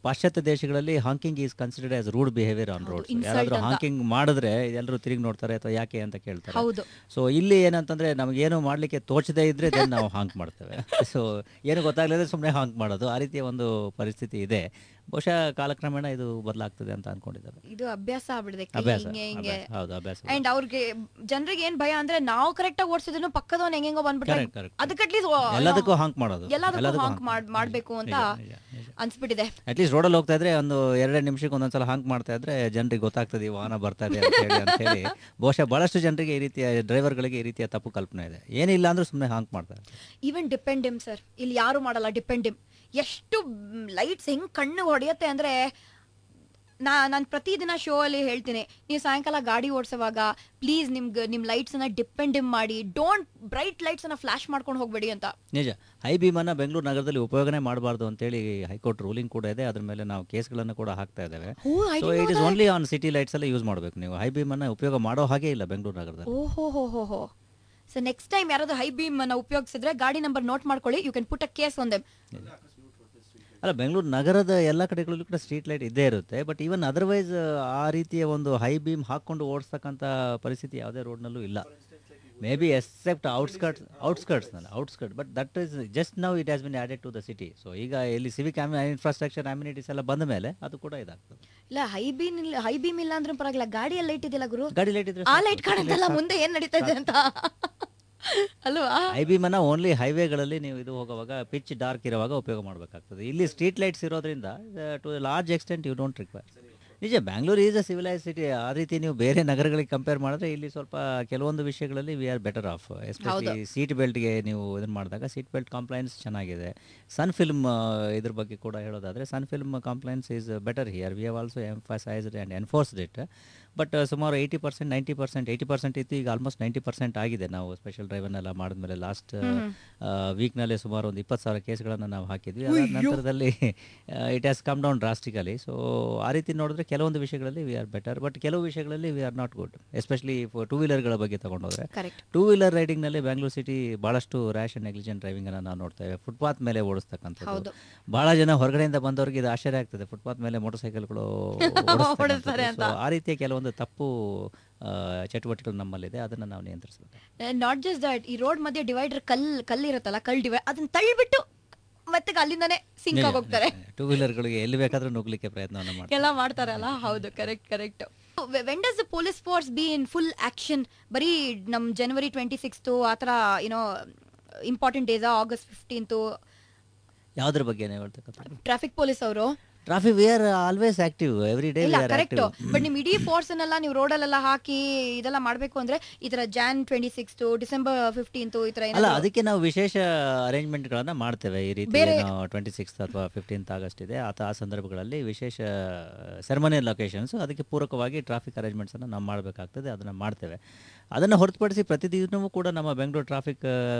ಪಾಶ್ಚಾತ್ಯ ದೇಶಗಳಲ್ಲಿ honking is considered as rude behaviour on road. ಯಾರಾದರೂ ಹಾಂಕಿಂಗ್ ಮಾಡಿದ್ರೆ ಎಲ್ಲರೂ ತಿರುಗಿ ನೋಡ್ತಾರೆ ಅಥವಾ ಯಾಕೆ ಅಂತ ಕೇಳ್ತಾರೆ. ಸೊ ಇಲ್ಲಿ ಏನಂತಂದರೆ ನಮಗೇನು ಮಾಡಲಿಕ್ಕೆ ತೋಚದೇ ಇದ್ದರೆ ನಾವು ಹಾಂಕ್ ಮಾಡ್ತೇವೆ. ಸೊ ಏನು ಗೊತ್ತಾಗಲಿದ್ರೆ ಸುಮ್ಮನೆ ಹಾಂಕ್ ಮಾಡೋದು, ಆ ರೀತಿಯ ಒಂದು ಪರಿಸ್ಥಿತಿ ಇದೆ. ಬಹುಶಃ ಕಾಲಕ್ರಮೇಣ ಇದು ಬದಲಾಗ್ತದೆ ಅಂತ ಅನ್ಕೊಂಡಿದ್ದಾರೆ. ಇದು ಅಭ್ಯಾಸ ಆಗ್ಬಿಡಿದೆ. ಅಂಡ್ ಅವ್ರಿಗೆ ಜನರಿಗೆ ಏನ್ ಭಯ ಅಂದ್ರೆ ನಾವು ಕರೆಕ್ಟ್ ಆಗಿ ಓಡಿಸಿದ್ರು ಪಕ್ಕದವನ್ ಹೆಂಗೋ ಬಂದ್ಬಿಟ್ರೆ ಅದಕ್ಕೆ ಎಲ್ಲದಕ್ಕೂ ಹಾಂಕ್ ಮಾಡೋದು, ಎಲ್ಲದಕ್ಕೂ ಹಾಂಕ್ ಮಾಡ್ಬೇಕು ಅಂತ ಅನ್ಸ್ಬಿಟ್ಟಿದೆ. ಅಟ್ಲೀಸ್ಟ್ ರೋಡಲ್ಲಿ ಹೋಗ್ತಾ ಇದ್ರೆ ಒಂದು 2 ನಿಮಿಷಕ್ಕೆ ಒಂದೊಂದ್ಸಲ ಹಾಂಕ್ ಮಾಡ್ತಾ ಇದ್ರೆ ಜನರಿಗೆ ಗೊತ್ತಾಗ್ತದೆ ವಾಹನ ಬರ್ತಾ ಇದೆ ಅಂತ ಹೇಳಿ. ಬಹುಶಃ ಬಹಳಷ್ಟು ಜನರಿಗೆ ಈ ರೀತಿಯ ಡ್ರೈವರ್ಗಳಿಗೆ ಈ ರೀತಿಯ ತಪ್ಪು ಕಲ್ಪನೆ ಇದೆ. ಏನಿಲ್ಲ ಅಂದ್ರೆ ಸುಮ್ಮನೆ ಹಾಂಕ್ ಮಾಡ್ತಾರೆ. ಈವನ್ ಡಿಪೆಂಡಿಮ್ ಸರ್, ಇಲ್ಲಿ ಯಾರು ಮಾಡಲ್ಲ ಡಿಪೆಂಡಿಮ್. ಎಷ್ಟು ಲೈಟ್ಸ್ ಹೆಂಗ್ ಕಣ್ಣು ಹೊಡೆಯುತ್ತೆ ಅಂದ್ರೆ, ನಾನು ಪ್ರತಿದಿನ ಶೋ ಅಲ್ಲಿ ಹೇಳ್ತೀನಿ, ನೀವು ಸಾಯಂಕಾಲ ಗಾಡಿ ಓಡಿಸುವಾಗ ಪ್ಲೀಸ್ ನಿಮ್ಮ ಲೈಟ್ಸ್ ಅನ್ನ ಡಿಪೆಂಡಿಮ್ ಮಾಡಿ, ಡೋಂಟ್ ಬ್ರೈಟ್ ಲೈಟ್ಸ್ ಅನ್ನ ಫ್ಲಾಶ್ ಮಾಡ್ಕೊಂಡು ಹೋಗ್ಬೇಡಿ ಅಂತ. ನಿಜ, ಹೈ ಬೀಮ್ ಅನ್ನ ಬೆಂಗಳೂರು ನಗರದಲ್ಲಿ ಉಪಯೋಗನೆ ಮಾಡಬಾರ್ದು ಅಂತೇಳಿ ಹೈಕೋರ್ಟ್ ರೂಲಿಂಗ್ ಕೂಡ ಇದೆ. ಅದ್ರ ಮೇಲೆ ನಾವು ಕೇಸ್ಗಳನ್ನು ಕೂಡ ಹಾಕ್ತಾ ಇದ್ದೇವೆ. So it is only on city lights ಅಲ್ಲಿ ಯೂಸ್ ಮಾಡಬೇಕು. ನೀವು ಹೈ ಬೀಮ್ ಅನ್ನ ಉಪಯೋಗ ಮಾಡೋ ಹಾಗೆ ಇಲ್ಲ ಬೆಂಗಳೂರು ನಗರದಲ್ಲಿ. ಓಹೋ. ಸೊ ನೆಕ್ಸ್ಟ್ ಟೈಮ್ ಯಾರಾದ್ರೂ ಹೈ ಬೀಮ್ ಅನ್ನ ಉಪಯೋಗಿಸಿದ್ರೆ ಗಾಡಿ ನಂಬರ್ ನೋಟ್ ಮಾಡ್ಕೊಳ್ಳಿ, you can put a case on them. ಅಲ್ಲ, ಬೆಂಗಳೂರು ನಗರದ ಎಲ್ಲ ಕಡೆಗಳಲ್ಲೂ ಕೂಡ ಸ್ಟ್ರೀಟ್ ಲೈಟ್ ಇದ್ದೇ ಇರುತ್ತೆ. ಬಟ್ ಈವನ್ ಅದರ್ವೈಸ್ ಆ ರೀತಿಯ ಒಂದು ಹೈ ಬೀಮ್ ಹಾಕ್ಕೊಂಡು ಓಡಿಸ್ತಕ್ಕಂಥ ಪರಿಸ್ಥಿತಿ ಯಾವುದೇ ರೋಡ್ನಲ್ಲೂ ಇಲ್ಲ. Maybe except outskirts, but that is just now it has been added to the city. So ಈಗ ಇಲ್ಲಿ ಸಿವಿಕ್ ಇನ್ಫ್ರಾಸ್ಟ್ರಕ್ಚರ್ ಅಮ್ಯುನಿಟೀಸ್ ಎಲ್ಲ ಬಂದ ಮೇಲೆ ಅದು ಕೂಡ ಇದಾಗ್ತದೆ. ಇಲ್ಲ, ಹೈ ಬೀಮ್ ಇಲ್ಲ ಅಂದ್ರೂ ಪರವಾಗಿಲ್ಲ, ಗಾಡಿಯಲ್ಲಿ ಲೈಟ್ ಇದೆಯಲ್ಲ ಗುರು, ಗಾಡಿ ಲೈಟ್ ಇದ್ರೆ ಆ ಲೈಟ್ ಕಾಣುತ್ತಲ್ಲ ಮುಂದೆ ಏನ್ ನಡೀತಾ ಇದೆ ಅಂತ ಅಲ್ವಾ? ಹೈ ಬೀಮ್ ಅನ್ನ ಓನ್ಲಿ ಹೈವೇಗಳಲ್ಲಿ ನೀವು ಇದು ಹೋಗುವಾಗ ಪಿಚ್ ಡಾರ್ಕ್ ಇರುವಾಗ ಉಪಯೋಗ ಮಾಡಬೇಕಾಗ್ತದೆ. ಇಲ್ಲಿ ಸ್ಟ್ರೀಟ್ ಲೈಟ್ಸ್ ಇರೋದ್ರಿಂದ to large extent you don't require. ನಿಜ, Bangalore is a civilise city. ಆ ರೀತಿ ನೀವು ಬೇರೆ ನಗರಗಳಿಗೆ ಕಂಪೇರ್ ಮಾಡಿದ್ರೆ ಇಲ್ಲಿ ಸ್ವಲ್ಪ ಕೆಲವೊಂದು ವಿಷಯಗಳಲ್ಲಿ we are better off. Especially seat ಬೆಲ್ಟ್ಗೆ ನೀವು ಇದನ್ನು ಮಾಡಿದಾಗ ಸೀಟ್ ಬೆಲ್ಟ್ ಕಂಪ್ಲೈನ್ಸ್ ಚೆನ್ನಾಗಿದೆ. ಸನ್ ಫಿಲ್ಮ್ ಇದ್ರ ಬಗ್ಗೆ ಕೂಡ ಹೇಳೋದಾದರೆ, sun film compliance is better here. We have also emphasised and enforced it. But ಸುಮಾರು 80%, 90%, 80% ಇತ್ತು, ಈಗ ಆಲ್ಮೋಸ್ಟ್ 90% ಆಗಿದೆ. ನಾವು ಸ್ಪೆಷಲ್ ಡ್ರೈವನ್ನೆಲ್ಲ ಮಾಡಿದ್ಮೇಲೆ ಲಾಸ್ಟ್ ವೀಕ್ನಲ್ಲೇ ಸುಮಾರು ಒಂದು 20,000 ಕೇಸ್ಗಳನ್ನು ನಾವು ಹಾಕಿದ್ವಿ. ಅದಾದ ನಂತರದಲ್ಲಿ it has come down drastically. So ಆ ರೀತಿ ನೋಡಿದ್ರೆ ಕೆಲವೊಂದು ವಿಷಯಗಳಲ್ಲಿ ವಿ ಆರ್ ಬೆಟರ್, ಬಟ್ ಕೆಲವು ವಿಷಯಗಳಲ್ಲಿ we are not good. Especially two ವೀಲರ್ಗಳ ಬಗ್ಗೆ ತಗೊಂಡೋದ್ರೆ, ಟೂ ವೀಲರ್ ರೈಡಿಂಗ್ನಲ್ಲಿ ಬ್ಯಾಂಗ್ಳೂರ್ ಸಿಟಿ ಭಾಳಷ್ಟು ರ್ಯಾಶ್ ಆ್ಯಂಡ್ ನೆಗ್ಲಿಜೆಂಟ್ ಡ್ರೈವಿಂಗನ್ನು ನಾವು ನೋಡ್ತೇವೆ. ಫುಟ್ಪಾತ್ ಮೇಲೆ ಓಡಿಸ್ತಕ್ಕಂಥದ್ದು ಭಾಳ ಜನ ಹೊರಗಡೆಯಿಂದ ಬಂದವ್ರಿಗೆ ಇದು ಆಶ್ಚರ್ಯ ಆಗ್ತದೆ, ಫುಟ್ಪಾತ್ ಮೇಲೆ ಮೋಟರ್ ಸೈಕಲ್ಗಳು ಓಡಿಸ್ತಾರೆ. ಆ ರೀತಿಯ ಕೆಲವೊಂದು ತಪ್ಪು ಚಟುವಟಿಕೆಗಳು ನಮ್ಮಲ್ಲಿದೆ, ಅದನ್ನು ನಾವು ನಿಯಂತ್ರಿಸಬೇಕು. ನಾಟ್ ಜಸ್ಟ್ ದಟ್, ಈ ರೋಡ್ ಮಧ್ಯೆ ಡಿವೈಡರ್ ಕಲ್ಲಿರುತ್ತಲ್ಲ, ಡಿವೈಡ್ ಅದನ್ನ ತಳ್ಳಿಬಿಟ್ಟು ಮತ್ತೆ ಅಲ್ಲಿಂದಾನೆ ಸಿಂಕ್ ಆಗೋಗ್ತಾರೆ. ಟೂ ವೀಲರ್ಗಳಿಗೆ ಎಲ್ಲಿ ಬೇಕಾದ್ರೂ ನುಗ್ಲಿಕ್ಕೆ ಪ್ರಯತ್ನವನ್ನು ಎಲ್ಲ ಮಾಡ್ತಾರಲ್ಲ. ಹೌದು, correct. When does the police force B in full action? ಬರೀ ನಮ್ January 26th ಆ ಥರ ಏನೋ ಇಂಪಾರ್ಟೆಂಟ್ ಡೇಸ್, August 15th ಯಾವುದ್ರ ಬಗ್ಗೆ ಹೇಳ್ತಕ್ಕಂಥ? ಟ್ರಾಫಿಕ್ ಪೊಲೀಸ್ ಅವರು traffic we are always active, every day ಇಲ್ಲ we are correct, active. But ನಿಮ್ ಇಡೀ ಫೋರ್ಸ್ ಅನ್ನೆಲ್ಲ ನೀವು ರೋಡಲ್ಲೆಲ್ಲ ಹಾಕಿ ಇದೆಲ್ಲ ಮಾಡ್ಬೇಕು ಅಂದ್ರೆ ಈ ತರ Jan 26 December 15 ಈ ತರ ಅಲ್ಲ, ಏನಾದ್ರು ಅದಕ್ಕೆ ನಾವು ವಿಶೇಷ ಅರೇಂಜ್ಮೆಂಟ್ಗಳನ್ನ ಮಾಡ್ತೇವೆ. ಈ ರೀತಿ ಬೇರೆ- ಏನು 26 ಅಥವಾ 15 ಆಗಸ್ಟ್ ಇದೆ, ಆ ಸಂದರ್ಭಗಳಲ್ಲಿ ವಿಶೇಷ ಸೆರೆಮನಿಯಲ್ ಲೊಕೇಶನ್ಸ್, ಅದಕ್ಕೆ ಪೂರಕವಾಗಿ ಟ್ರಾಫಿಕ್ ಅರೇಂಜ್ಮೆಂಟ್ಸನ್ನು ನಾವು ಮಾಡಬೇಕಾಗ್ತದೆ, ಅದನ್ನು ಮಾಡ್ತೇವೆ. ಅದನ್ನು ಹೊರತುಪಡಿಸಿ ಪ್ರತಿದಿನವೂ ಕೂಡ ನಮ್ಮ ಬೆಂಗಳೂರು ಟ್ರಾಫಿಕ್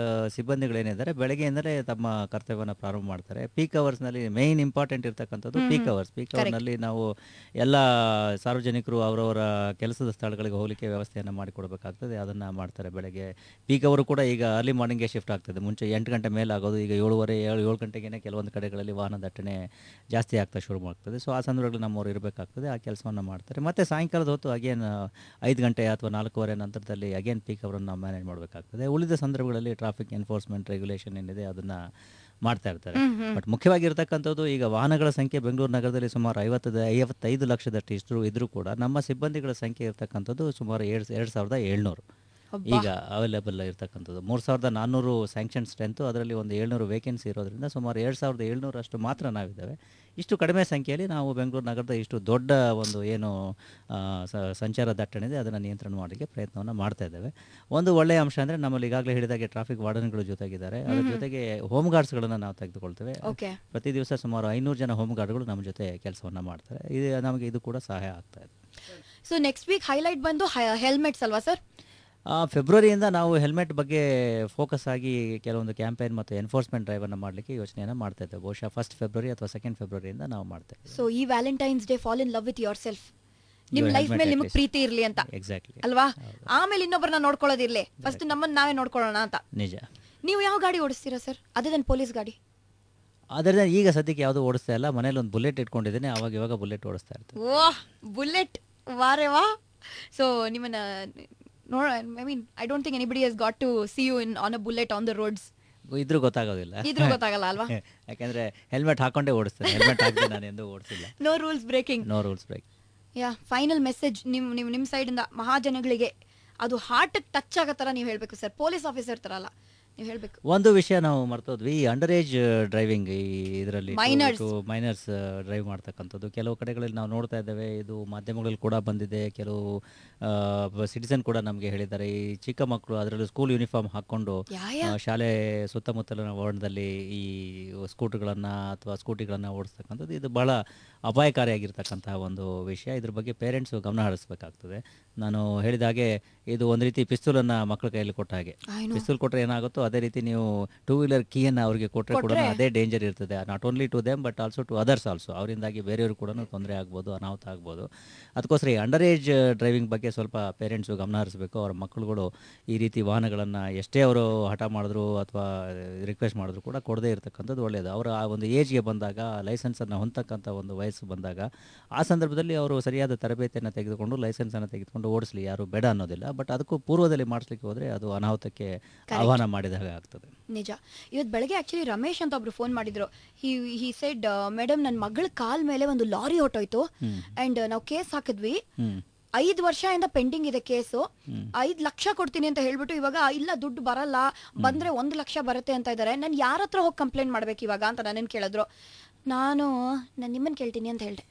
ಸಿಬ್ಬಂದಿಗಳೇನಿದ್ದಾರೆ ಬೆಳಗ್ಗೆಯಿಂದಲೇ ತಮ್ಮ ಕರ್ತವ್ಯವನ್ನು ಪ್ರಾರಂಭ ಮಾಡ್ತಾರೆ. ಪೀಕ್ ಅವರ್ಸ್ನಲ್ಲಿ ಮೇಯ್ನ್ ಇಂಪಾರ್ಟೆಂಟ್ ಇರ್ತಕ್ಕಂಥದ್ದು ಪೀಕ್ ಅವರ್ಸ್. ಪೀಕ್ ಅವರ್ನಲ್ಲಿ ನಾವು ಎಲ್ಲ ಸಾರ್ವಜನಿಕರು ಅವರವರ ಕೆಲಸದ ಸ್ಥಳಗಳಿಗೆ ಹೋಗಲಿಕ್ಕೆ ವ್ಯವಸ್ಥೆಯನ್ನು ಮಾಡಿಕೊಡಬೇಕಾಗ್ತದೆ, ಅದನ್ನು ಮಾಡ್ತಾರೆ. ಬೆಳಗ್ಗೆ ಪೀಕ್ ಅವರು ಕೂಡ ಈಗ ಅರ್ಲಿ ಮಾರ್ನಿಂಗ್ಗೆ ಶಿಫ್ಟ್ ಆಗ್ತದೆ. ಮುಂಚೆ 8 ಗಂಟೆ ಮೇಲೆ ಆಗೋದು, ಈಗ 7 ಗಂಟೆಗೆ ಕೆಲವೊಂದು ಕಡೆಗಳಲ್ಲಿ ವಾಹನ ದಟ್ಟಣೆ ಜಾಸ್ತಿ ಆಗ್ತಾ ಶುರು ಮಾಡ್ತದೆ. ಸೊ ಆ ಸಂದರ್ಭದಲ್ಲಿ ನಮ್ಮವರು ಇರಬೇಕಾಗ್ತದೆ, ಆ ಕೆಲಸವನ್ನು ಮಾಡ್ತಾರೆ. ಮತ್ತು ಸಾಯಂಕಾಲದ ಹೊತ್ತು ಅಗೇನ್ 5 ಗಂಟೆ ಅಥವಾ 4:15 ನಂತರದಲ್ಲಿ ಅಗೇನ್ ಪೀಕ್ ಅವರನ್ನು ನಾವು ಮ್ಯಾನೇಜ್ ಮಾಡಬೇಕಾಗ್ತದೆ. ಉಳಿದ ಸಂದರ್ಭಗಳಲ್ಲಿ ಟ್ರಾಫಿಕ್ ಎನ್ಫೋರ್ಸ್ಮೆಂಟ್ ರೆಗ್ಯುಲೇಷನ್ ಏನಿದೆ ಅದನ್ನು ಮಾಡ್ತಾ ಇರ್ತಾರೆ. ಬಟ್ ಮುಖ್ಯವಾಗಿರ್ತಕ್ಕಂಥದ್ದು ಈಗ ವಾಹನಗಳ ಸಂಖ್ಯೆ ಬೆಂಗಳೂರು ನಗರದಲ್ಲಿ ಸುಮಾರು 55 ಲಕ್ಷದಷ್ಟು ಇದ್ರೂ ಕೂಡ ನಮ್ಮ ಸಿಬ್ಬಂದಿಗಳ ಸಂಖ್ಯೆ ಇರ್ತಕ್ಕಂಥದ್ದು ಸುಮಾರು 2,700 ಈಗ ಅವೈಲೇಬಲ್ ಇರ್ತಕ್ಕಂಥದ್ದು. 3,400 ಸ್ಯಾಂಕ್ಷನ್ ಸ್ಟ್ರೆಂತು, ಅದರಲ್ಲಿ ಒಂದು 700 ವೇಕೆನ್ಸಿ ಇರೋದ್ರಿಂದ ಸುಮಾರು 2,700 ಅಷ್ಟು ಮಾತ್ರ ನಾವಿದ್ದೇವೆ. ಇಷ್ಟು ಕಡಿಮೆ ಸಂಖ್ಯೆಯಲ್ಲಿ ನಾವು ಬೆಂಗಳೂರು ನಗರದ ಇಷ್ಟು ದೊಡ್ಡ ಒಂದು ಏನು ಸಂಚಾರ ದಟ್ಟಣೆ ಇದೆ ಅದನ್ನು ನಿಯಂತ್ರಣ ಮಾಡಲಿಕ್ಕೆ ಪ್ರಯತ್ನವನ್ನು ಮಾಡ್ತಾ ಇದ್ದೇವೆ. ಒಂದು ಒಳ್ಳೆಯ ಅಂಶ ಅಂದರೆ ನಮ್ಮಲ್ಲಿ ಈಗಾಗಲೇ ಹೇಳಿದಾಗೆ ಟ್ರಾಫಿಕ್ ವಾರ್ಡನ್ಗಳು ಜೊತೆಗಿದ್ದಾರೆ, ಅದರ ಜೊತೆಗೆ ಹೋಮ್ ಗಾರ್ಡ್ಸ್ಗಳನ್ನು ನಾವು ತೆಗೆದುಕೊಳ್ತೇವೆ. ಪ್ರತಿ ದಿವಸ ಸುಮಾರು 500 ಜನ ಹೋಮ್ ಗಾರ್ಡ್ಗಳು ನಮ್ಮ ಜೊತೆ ಕೆಲಸವನ್ನು ಮಾಡ್ತಾರೆ. ಇದು ನಮಗೆ ಇದು ಕೂಡ ಸಹಾಯ ಆಗ್ತಾ ಇದೆ. ಸೊ ನೆಕ್ಸ್ಟ್ ವೀಕ್ ಹೈಲೈಟ್ ಬಂದು ಹೆಲ್ಮೆಟ್ಸ್ ಅಲ್ವಾ ಸರ್? ಫೆಬ್ರವರಿಯಿಂದ ನಾವು ಹೆಲ್ಮೆಟ್ ಬಗ್ಗೆ ಫೋಕಸ್ ಆಗಿ ಕೆಲವೊಂದು ಕ್ಯಾಂಪೇನ್ ಮತ್ತು ಎನ್ಫೋರ್ಸ್ಮೆಂಟ್ ಡ್ರೈವನ್ನು ಮಾಡಲಿಕ್ಕೆ ಯೋಚನೆಯನ್ನು ಮಾಡ್ತಾ ಇದ್ದೇವೆ. ಬಹುಶಃ 1 ಫೆಬ್ರವರಿ ಅಥವಾ 2 ಫೆಬ್ರವರಿಯಿಂದ ನಾವು ಮಾಡ್ತೇವೆ. ಸೊ ಈ Valentine's day fall in love with your self, ನಿಮ್ ಲೈಫ್ ಮೇಲೆ ನಿಮಗೆ ಪ್ರೀತಿ ಇರ್ಲಿ ಅಂತ. ಎಕ್ಸಾಕ್ಟ್ಲಿ ಅಲ್ವಾ? ಆಮೇಲೆ ಇನ್ನೊಬ್ಬರನ್ನ ನೋಡ್ಕೊಳ್ಳೋದಿರ್ಲಿ, ಫಸ್ಟ್ ನಮ್ಮನ್ನ ನಾವೇ ನೋಡ್ಕೊಳ್ಳೋಣ ಅಂತ. ನಿಜ. ನೀವು ಯಾವ ಗಾಡಿ ಓಡಿಸ್ತೀರಾ ಸರ್ ಅದೇ ದನ್ ಪೊಲೀಸ್ ಗಾಡಿ? ಅದರಿಂದ ಈಗ ಸದ್ಯಕ್ಕೆ ಯಾವುದೂ ಓಡಿಸ್ತಾ ಇಲ್ಲ. ಮನೇಲಿ ಒಂದು ಬುಲೆಟ್ ಇಟ್ಕೊಂಡಿದ್ದೀನಿ, ಅವಾಗ ಇವಾಗ ಬುಲೆಟ್ ಓಡಿಸ್ತಾ ಇರ್ತೀನಿ. ಓಹ್, ಬುಲೆಟ್ ವಾರೆ ವಾ. ಸೊ ನಿಮ್ಮನ್ನ I mean I don't think anybody has got to see you in on a bullet on the roads. ಇದ್ರೂ ಗೊತ್ತಾಗೋದಿಲ್ಲ, ಗೊತ್ತಾಗಲ್ಲ ಅಲ್ವಾ? ಯಾಕಂದ್ರೆ ಹೆಲ್ಮೆಟ್ ಹಾಕೊಂಡೇ ಓಡಿಸ್ತೇನೆ, ಹೆಲ್ಮೆಟ್ ಹಾಕಿ ನಾನು ಎಂದೂ ಓಡಿಸಿಲ್ಲ. No rules breaking. No rules break. Yeah, final message ನಿಮ್ಮ ಸೈಡ್ ಇಂದ ಮಹಾಜನಗಳಿಗೆ, ಅದು ಹಾರ್ಟ್ ಟಚ್ ಆಗೋ ತರ ನೀವು ಹೇಳ್ಬೇಕು ಸರ್. ಪೊಲೀಸ್ ಆಫೀಸರ್ ತರ ಅಲ್ಲ, ನೀವು ಹೇಳ್ಬೇಕು. ಒಂದು ವಿಷಯ ನಾವು ಮರ್ತೋದ್ವಿ, ಅಂಡರ್ ಏಜ್ ಡ್ರೈವಿಂಗ್. ಈ ಇದರಲ್ಲಿ ಮೈನರ್ಸ್ ಡ್ರೈವ್ ಮಾಡ್ತಕ್ಕಂಥದ್ದು ಕೆಲವು ಕಡೆಗಳಲ್ಲಿ ನಾವು ನೋಡ್ತಾ ಇದ್ದೇವೆ. ಇದು ಮಾಧ್ಯಮಗಳಲ್ಲಿ ಕೂಡ ಬಂದಿದೆ, ಕೆಲವು ಸಿಟಿಸನ್ ಕೂಡ ನಮಗೆ ಹೇಳಿದ್ದಾರೆ. ಈ ಚಿಕ್ಕ ಮಕ್ಕಳು ಅದರಲ್ಲೂ ಸ್ಕೂಲ್ ಯೂನಿಫಾರ್ಮ್ ಹಾಕ್ಕೊಂಡು ಶಾಲೆ ಸುತ್ತಮುತ್ತಲಿನ ವಾರ್ಡ್ನಲ್ಲಿ ಈ ಸ್ಕೂಟರ್ಗಳನ್ನು ಅಥವಾ ಸ್ಕೂಟಿಗಳನ್ನು ಓಡಿಸ್ತಕ್ಕಂಥದ್ದು, ಇದು ಬಹಳ ಅಪಾಯಕಾರಿಯಾಗಿರ್ತಕ್ಕಂತಹ ಒಂದು ವಿಷಯ. ಇದ್ರ ಬಗ್ಗೆ ಪೇರೆಂಟ್ಸು ಗಮನ ಹರಿಸಬೇಕಾಗ್ತದೆ. ನಾನು ಹೇಳಿದ ಹಾಗೆ ಇದು ಒಂದು ರೀತಿ ಪಿಸ್ತೂಲನ್ನು ಮಕ್ಕಳ ಕೈಯಲ್ಲಿ ಕೊಟ್ಟ ಹಾಗೆ. ಪಿಸ್ತೂಲ್ ಕೊಟ್ಟರೆ ಏನಾಗುತ್ತೋ ಅದೇ ರೀತಿ ನೀವು 2 ವೀಲರ್ ಕೀಯನ್ನು ಅವರಿಗೆ ಕೊಟ್ಟರೆ ಕೂಡ ಅದೇ ಡೇಂಜರ್ ಇರ್ತದೆ. Not only to them but also to others also. ಅವರಿಂದಾಗಿ ಬೇರೆಯವರು ಕೂಡ ತೊಂದರೆ ಆಗ್ಬೋದು, ಅನಾಹುತ ಆಗ್ಬೋದು. ಅದಕ್ಕೋಸ್ಕರ ಈ ಅಂಡರ್ ಏಜ್ ಡ್ರೈವಿಂಗ್ ಬಗ್ಗೆ ಸ್ವಲ್ಪ ಪೇರೆಂಟ್ಸು ಗಮನ ಹರಿಸಬೇಕು. ಅವರ ಮಕ್ಕಳುಗಳು ಈ ರೀತಿ ವಾಹನಗಳನ್ನು ಎಷ್ಟೇ ಅವರು ಹಠ ಮಾಡಿದ್ರು ಅಥವಾ ರಿಕ್ವೆಸ್ಟ್ ಮಾಡಿದ್ರು ಕೂಡ ಕೊಡದೇ ಇರತಕ್ಕಂಥದ್ದು ಒಳ್ಳೆಯದು. ಅವರ ಆ ಒಂದು ಏಜ್ಗೆ ಬಂದಾಗ, ಲೈಸೆನ್ಸನ್ನು ಹೊಂದಕ್ಕಂಥ ಒಂದು ವಯಸ್ಸು ಬಂದಾಗ, ಆ ಸಂದರ್ಭದಲ್ಲಿ ಅವರು ಸರಿಯಾದ ತರಬೇತಿಯನ್ನು ತೆಗೆದುಕೊಂಡು ಲೈಸೆನ್ಸನ್ನು ತೆಗೆದುಕೊಂಡು ಓಡಿಸಲಿ, ಯಾರು ಬೇಡ ಅನ್ನೋದಿಲ್ಲ. ಬಟ್ ಅದಕ್ಕೂ ಪೂರ್ವದಲ್ಲಿ ಮಾಡಿಸ್ಲಿಕ್ಕೆ ಹೋದರೆ ಅದು ಅನಾಹುತಕ್ಕೆ ಆಹ್ವಾನ ಮಾಡಿದಾಗ ಆಗ್ತದೆ. ನಿಜ. ಇವತ್ತು ಬೆಳಗ್ಗೆ ಆಕ್ಚುಲಿ ರಮೇಶ್ ಅಂತ ಒಬ್ರು ಫೋನ್ ಮಾಡಿದ್ರು. ಹಿ ಸೆಡ್, ಮೇಡಮ್ ನನ್ನ ಮಗಳ ಕಾಲ್ ಮೇಲೆ ಒಂದು ಲಾರಿ ಹೊಟ್ಟೋಯ್ತು ಅಂಡ್ ನಾವು ಕೇಸ್ ಹಾಕಿದ್ವಿ, 5 ವರ್ಷದಿಂದ ಪೆಂಡಿಂಗ್ ಇದೆ ಕೇಸು, 5 ಲಕ್ಷ ಕೊಡ್ತೀನಿ ಅಂತ ಹೇಳ್ಬಿಟ್ಟು ಇವಾಗ ಇಲ್ಲ ದುಡ್ಡು ಬರಲ್ಲ, ಬಂದ್ರೆ 1 ಲಕ್ಷ ಬರುತ್ತೆ ಅಂತ ಇದಾರೆ. ನಾನು ಯಾರ ಹತ್ರ ಹೋಗಿ ಕಂಪ್ಲೇಂಟ್ ಮಾಡ್ಬೇಕು ಇವಾಗ ಅಂತ ನನ್ನನ್ನು ಕೇಳಿದ್ರು. ನಾನು ನಿಮ್ಮನ್ನು ಕೇಳ್ತೀನಿ ಅಂತ ಹೇಳಿದೆ.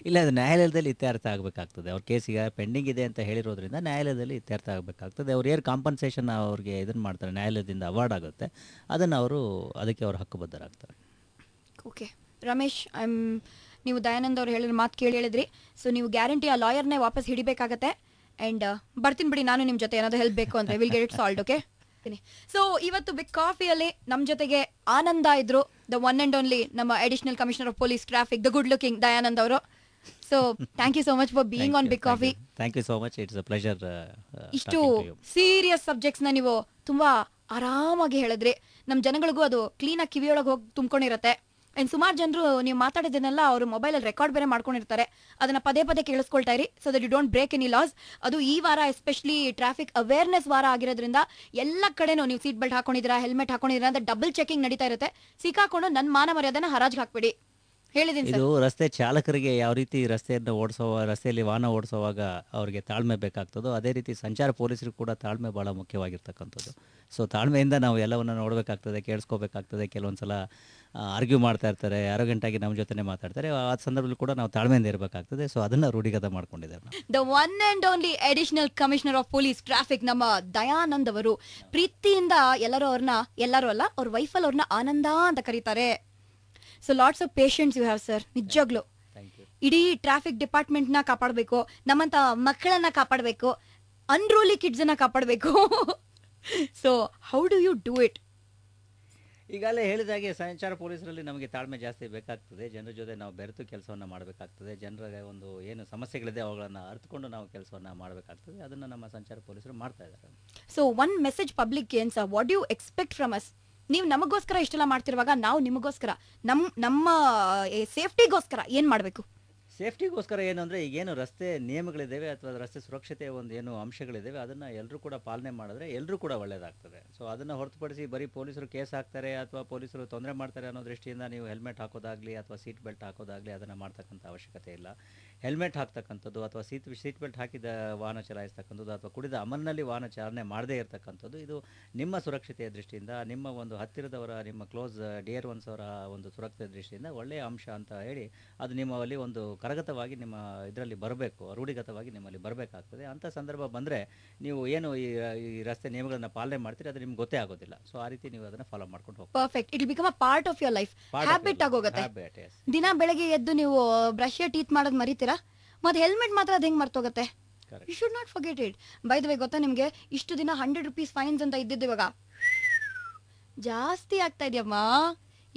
ಇಲ್ಲ, ಅದು ನ್ಯಾಯಾಲಯದಲ್ಲಿ ಇತ್ಯರ್ಥ ಆಗಬೇಕಾಗ್ತದೆ. ಅವ್ರ ಕೇಸ್ ಈಗ ಪೆಂಡಿಂಗ್ ಇದೆ ಅಂತ ಹೇಳಿರೋದ್ರಿಂದ ನ್ಯಾಯಾಲಯದಲ್ಲಿ ಇತ್ಯರ್ಥ ಆಗಬೇಕಾಗ್ತದೆ. ಅವ್ರು ಏನು ಕಾಂಪನ್ಸೇಷನ್ ಅವ್ರಿಗೆ ಇದನ್ನು ಮಾಡ್ತಾರೆ, ನ್ಯಾಯಾಲಯದಿಂದ ಅವಾರ್ಡ್ ಆಗುತ್ತೆ, ಅದನ್ನು ಅದಕ್ಕೆ ಅವರು ಹಕ್ಕುಬದ್ಧರಾಗ್ತಾರೆ. ಓಕೆ ರಮೇಶ್, ನೀವು ದಯಾನಂದ್ ಅವ್ರು ಹೇಳಿದ ಮಾತು ಕೇಳಿ ಹೇಳಿದ್ರಿ. ಸೊ ನೀವು ಗ್ಯಾರಂಟಿ ಆ ಲಾಯರ್ನೇ ವಾಪಸ್ ಹಿಡಿಬೇಕಾಗತ್ತೆ. ಆ್ಯಂಡ್ ಬರ್ತೀನಿ ಬಿಡಿ, ನಾನು ನಿಮ್ಮ ಜೊತೆ ಏನಾದರೂ ಹೆಲ್ಪ್ ಬೇಕು ಅಂದರೆ will get it solved. Okay. So ಇವತ್ತು ಬಿಗ್ ಕಾಫಿಯಲ್ಲಿ ನಮ್ಮ ಜೊತೆಗೆ ಆನಂದ ಇದ್ರು, ದ ಒನ್ ಅಂಡ್ ಓನ್ಲಿ ನಮ್ಮ additional commissioner of police traffic, the good looking Dayanand ಅವರು. So thank you so much for being on big coffee. Thank you so much, it's a pleasure. ಇಷ್ಟು ಸೀರಿಯಸ್ ಸಬ್ಜೆಕ್ಟ್ಸ್ನ ನೀವು ತುಂಬಾ ಆರಾಮಾಗಿ ಹೇಳಿದ್ರಿ. ನಮ್ಮ ಜನಗಳಿಗೂ ಅದು ಕ್ಲೀನಾಗಿ ಕಿವಿಯೊಳಗೆ ಹೋಗಿ ತುಂಬ್ಕೊಂಡಿರತ್ತೆ. ಅಂಡ್ ಸುಮಾರು ಜನರು ನೀವು ಮಾತಾಡಿದ್ದನ್ನೆಲ್ಲ ಅವರು ಮೊಬೈಲಲ್ಲಿ ರೆಕಾರ್ಡ್ ಬೇರೆ ಮಾಡ್ಕೊಂಡಿರ್ತಾರೆ, ಅದನ್ನ ಪದೇ ಪದೇ ಕೇಳಿಸ್ಕೊಳ್ತಾ ಇರಿ, so that you don't break any laws. ಅದು ಈ ವಾರ ಎಸ್ಪೆಷಲಿ ಟ್ರಾಫಿಕ್ ಅವೇರ್ನೆಸ್ ವಾರ ಆಗಿರೋದ್ರಿಂದ ಎಲ್ಲ ಕಡೆನೂ ನೀವು ಸೀಟ್ ಬೆಲ್ಟ್ ಹಾಕೊಂಡಿದ್ದೀರಾ, ಹೆಲ್ಮೆಟ್ ಹಾಕೊಂಡಿದ್ದೀರಾ ಅಂತ ಡಬಲ್ ಚೆಕಿಂಗ್ ನಡೀತಾ ಇರುತ್ತೆ. ಸಿಕ್ಕಾಕೊಂಡು ನನ್ನ ಮಾನ ಮರ್ಯಾದೆನ ಹರಾಜ್ಗೆ ಹಾಕ್ಬಿಡಿ. ಹೇಳಿದೀನಿ ಸರ್. ಇದು ರಸ್ತೆ ಚಾಲಕರಿಗೆ ಯಾವ ರೀತಿ ರಸ್ತೆಯನ್ನು ರಸ್ತೆಯಲ್ಲಿ ವಾಹನ ಓಡಿಸುವಾಗ ಅವ್ರಿಗೆ ತಾಳ್ಮೆ ಬೇಕಾಗ್ತದೋ ಅದೇ ರೀತಿ ಸಂಚಾರ ಪೊಲೀಸರಿಗೆ ಕೂಡ ತಾಳ್ಮೆ ಭಾಳ ಮುಖ್ಯವಾಗಿರ್ತಕ್ಕಂಥದ್ದು. ಸೊ ತಾಳ್ಮೆಯಿಂದ ನಾವು ಎಲ್ಲವನ್ನು ನೋಡಬೇಕಾಗ್ತದೆ, ಕೇಳಿಸ್ಕೋಬೇಕಾಗ್ತದೆ. ಕೆಲವೊಂದು ಸಲ ಆರ್ಗ್ಯೂ ಮಾಡ್ತಾ ಇರ್ತಾರೆ, ಅರೋಗೆಂಟಾಗಿ ನಮ್ಮ ಜೊತೆನೇ ಮಾತಾಡ್ತಾರೆ. ಆ ಸಂದರ್ಭದಲ್ಲಿ ಕೂಡ ನಾವು ತಾಳ್ಮೆಯಿಂದ ಇರಬೇಕಾಗ್ತದೆ. ಸೊ ಅದನ್ನು ರೂಢಿಗತ ಮಾಡ್ಕೊಂಡಿದ್ದಾರೆ ನಾವು. The one and only additional commissioner of police traffic ನಮ್ಮ ದಯಾನಂದ್ ಅವರು ಪ್ರೀತಿಯಿಂದ ಎಲ್ಲರೂ ಅಲ್ಲ ಅವ್ರ ವೈಫಲ್ ಅವ್ರನ್ನ ಆನಂದ ಅಂತ ಕರೀತಾರೆ. So lots of patience you have sir, ನಿಜವಾಗ್ಲು. ಇಡೀ ಟ್ರಾಫಿಕ್ ಡಿಪಾರ್ಟ್ಮೆಂಟ್ ನ ಕಾಪಾಡಬೇಕು, ನಮ್ಮಂತ ಮಕ್ಕಳನ್ನ ಕಾಪಾಡಬೇಕು, ಅನ್ರೂಲಿ ಕಿಡ್ಸ್ ಅನ್ನ ಕಾಪಾಡಬೇಕು. So how do you do it? ಈಗಾಗಲೇ ಹೇಳಿದಾಗೆ ಸಂಚಾರ ಪೊಲೀಸರಲ್ಲಿ ನಮಗೆ ತಾಳ್ಮೆ ಜಾಸ್ತಿ ಬೇಕಾಗ್ತದೆ. ಜನರ ಜೊತೆ ನಾವು ಬೆರೆತು ಕೆಲಸವನ್ನು ಮಾಡಬೇಕಾಗ್ತದೆ. ಜನರ ಒಂದು ಏನು ಸಮಸ್ಯೆಗಳಿದೆ ಅವುಗಳನ್ನು ಅರ್ಥಕೊಂಡು ನಾವು ಕೆಲಸವನ್ನು ಮಾಡಬೇಕಾಗ್ತದೆ. ಅದನ್ನು ನಮ್ಮ ಸಂಚಾರ ಪೊಲೀಸರು ಮಾಡ್ತಾ ಇದ್ದಾರೆ. ಸೊ ಒನ್ ಮೆಸೇಜ್ ಪಬ್ಲಿಕ್ ಏನ್ sir, what you expect from us? ನೀವು ನಮಗೋಸ್ಕರ ಇಷ್ಟೆಲ್ಲ ಮಾಡ್ತಿರುವಾಗ ನಾವು ನಿಮಗೋಸ್ಕರ ನಮ್ಮ ಸೇಫ್ಟಿಗೋಸ್ಕರ ಏನ್ ಮಾಡಬೇಕು? ಸೇಫ್ಟಿಗೋಸ್ಕರ ಏನು ಅಂದರೆ, ಈಗೇನು ರಸ್ತೆ ನಿಯಮಗಳಿದ್ದಾವೆ ಅಥವಾ ರಸ್ತೆ ಸುರಕ್ಷತೆಯ ಒಂದು ಏನು ಅಂಶಗಳಿದ್ದಾವೆ ಅದನ್ನು ಎಲ್ಲರೂ ಕೂಡ ಪಾಲನೆ ಮಾಡಿದ್ರೆ ಎಲ್ಲರೂ ಕೂಡ ಒಳ್ಳೆಯದಾಗ್ತದೆ. ಸೊ ಅದನ್ನು ಹೊರತುಪಡಿಸಿ ಬರೀ ಪೊಲೀಸರು ಕೇಸ್ ಹಾಕ್ತಾರೆ ಅಥವಾ ಪೊಲೀಸರು ತೊಂದರೆ ಮಾಡ್ತಾರೆ ಅನ್ನೋ ದೃಷ್ಟಿಯಿಂದ ನೀವು ಹೆಲ್ಮೆಟ್ ಹಾಕೋದಾಗಲಿ ಅಥವಾ ಸೀಟ್ ಬೆಲ್ಟ್ ಹಾಕೋದಾಗಲಿ ಅದನ್ನು ಮಾಡ್ತಕ್ಕಂಥ ಅವಶ್ಯಕತೆ ಇಲ್ಲ. ಹೆಲ್ಮೆಟ್ ಹಾಕ್ತಕ್ಕಂಥದ್ದು ಅಥವಾ ಸೀಟ್ ಬೆಲ್ಟ್ ಹಾಕಿದ ವಾಹನ ಚಲಾಯಿಸ್ತಕ್ಕಂಥದ್ದು ಅಥವಾ ಕುಡಿದ ಅಮಲಿನಲ್ಲಿ ವಾಹನ ಚಾಲನೆ ಮಾಡದೇ ಇರತಕ್ಕಂಥದ್ದು ಇದು ನಿಮ್ಮ ಸುರಕ್ಷತೆಯ ದೃಷ್ಟಿಯಿಂದ, ನಿಮ್ಮ ಒಂದು ಹತ್ತಿರದವರ, ನಿಮ್ಮ ಕ್ಲೋಸ್ ಡಿಯರ್ ಒನ್ಸ್ ಅವರ ಒಂದು ಸುರಕ್ಷತೆಯ ದೃಷ್ಟಿಯಿಂದ ಒಳ್ಳೆಯ ಅಂಶ ಅಂತ ಹೇಳಿ ಅದು ನಿಮ್ಮಲ್ಲಿ ಒಂದು ಕರಗತವಾಗಿ ನಿಮ್ಮ ಇದರಲ್ಲಿ ಬರಬೇಕು, ರೂಢಿಗತವಾಗಿ ನಿಮ್ಮಲ್ಲಿ ಬರಬೇಕಾಗ್ತದೆ. ಅಂಥ ಸಂದರ್ಭ ಬಂದರೆ ನೀವು ಏನು ಈ ರಸ್ತೆ ನಿಯಮಗಳನ್ನು ಪಾಲನೆ ಮಾಡ್ತೀರಿ ಅದು ನಿಮ್ಗೆ ಗೊತ್ತೇ ಆಗೋದಿಲ್ಲ. ಸೊ ಆ ರೀತಿ ನೀವು ಅದನ್ನು ಫಾಲೋ ಮಾಡ್ಕೊಂಡು ಹೋಗಿ perfect. It will become a part of your life, habit ಆಗೋಗುತ್ತೆ. ದಿನ ಬೆಳಗ್ಗೆ ಎದ್ದು ನೀವು ಬ್ರಷ್ ಟೀತ್ ಮಾಡೋದು ಮರಿತೀರಾ, ಮತ್ತೆ ಹೆಲ್ಮೆಟ್ ಮಾತ್ರ ಅದು ಹೆಂಗ್ ಮರ್ತೋಗುತ್ತೆ? You should not forget it. By the way, ಗೊತ್ತಾ ನಿಮ್ಗೆ ಇಷ್ಟು ದಿನ 100 rupees ಫೈನ್ಸ್ ಅಂತ ಇದ್ದಿದ್ದು ಇವಾಗ ಜಾಸ್ತಿ ಆಗ್ತಾ ಇದೆಯಮ್ಮ.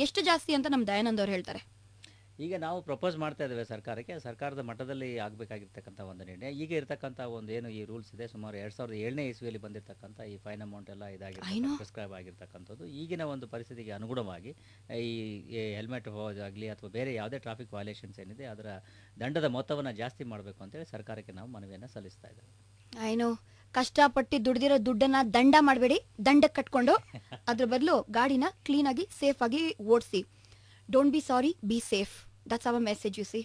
ಎಷ್ಟು ಜಾಸ್ತಿ ಅಂತ ನಮ್ಮ ದಯಾನಂದ್ ಅವ್ರು ಹೇಳ್ತಾರೆ. ಈಗ ನಾವು ಪ್ರಪೋಸ್ ಮಾಡ್ತಾ ಇದ್ದೇವೆ ಸರ್ಕಾರಕ್ಕೆ. ಸರ್ಕಾರದ ಮಟ್ಟದಲ್ಲಿ ಆಗಬೇಕಾಗಿರ್ತಕ್ಕಂಥ ಒಂದು ನಿರ್ಣಯ. ಈಗ ಇರತಕ್ಕಂಥ ಒಂದು ಏನು ಈ ರೂಲ್ಸ್ ಇದೆ, ಸುಮಾರು 2007ನೇ ಇಸ್ವಿಯಲ್ಲಿ ಬಂದಿರತಕ್ಕಂಥ ಈ ಫೈನ್ ಅಮೌಂಟ್ ಎಲ್ಲ ಇದಾಗಿರ್ತಕ್ಕಂಥ ಪ್ರಿಸ್ಕ್ರೈಬ್ ಆಗಿರ್ತಕ್ಕಂಥದ್ದು ಈಗಿನ ಒಂದು ಪರಿಸ್ಥಿತಿಗೆ ಅನುಗುಣವಾಗಿ ಈ ಹೆಲ್ಮೆಟ್ ಆಗಲಿ ಅಥವಾ ಬೇರೆ ಯಾವುದೇ ಟ್ರಾಫಿಕ್ ವೈಲೇಷನ್ಸ್ ಏನಿದೆ ಅದರ ದಂಡದ ಮೊತ್ತವನ್ನು ಜಾಸ್ತಿ ಮಾಡಬೇಕು ಅಂತೇಳಿ ಸರ್ಕಾರಕ್ಕೆ ನಾವು ಮನವಿಯನ್ನು ಸಲ್ಲಿಸ್ತಾ ಇದ್ದೇವೆ. ಐನೋ ಕಷ್ಟಪಟ್ಟು ದುಡ್ದಿರೋ ದುಡ್ಡನ್ನ ದಂಡ ಮಾಡಬೇಡಿ, ದಂಡಕ್ಕೆ ಕಟ್ಕೊಂಡು ಅದ್ರ ಬದಲು ಗಾಡಿನ ಕ್ಲೀನ್ ಆಗಿ ಸೇಫ್ ಆಗಿ ಓಡಿಸಿ. Don't be sorry, be safe. That's our message you see.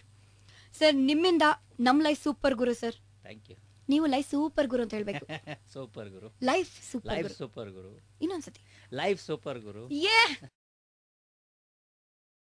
Sir, ನಿಮ್ಮಿಂದ ನಮ್ಮ ಲೈಫ್ ಸೂಪರ್ ಗುರು ಸರ್. Thank you. ನೀವು ಲೈಫ್ ಸೂಪರ್ ಗುರು ಅಂತ ಹೇಳ್ಬೇಕು. ಸೂಪರ್ ಗುರು. ಲೈಫ್ ಸೂಪರ್ ಸೂಪರ್ ಗುರು. ಇನ್ನೊಂದ್ಸತಿ ಲೈಫ್ ಸೂಪರ್ ಗುರು. ಯೇ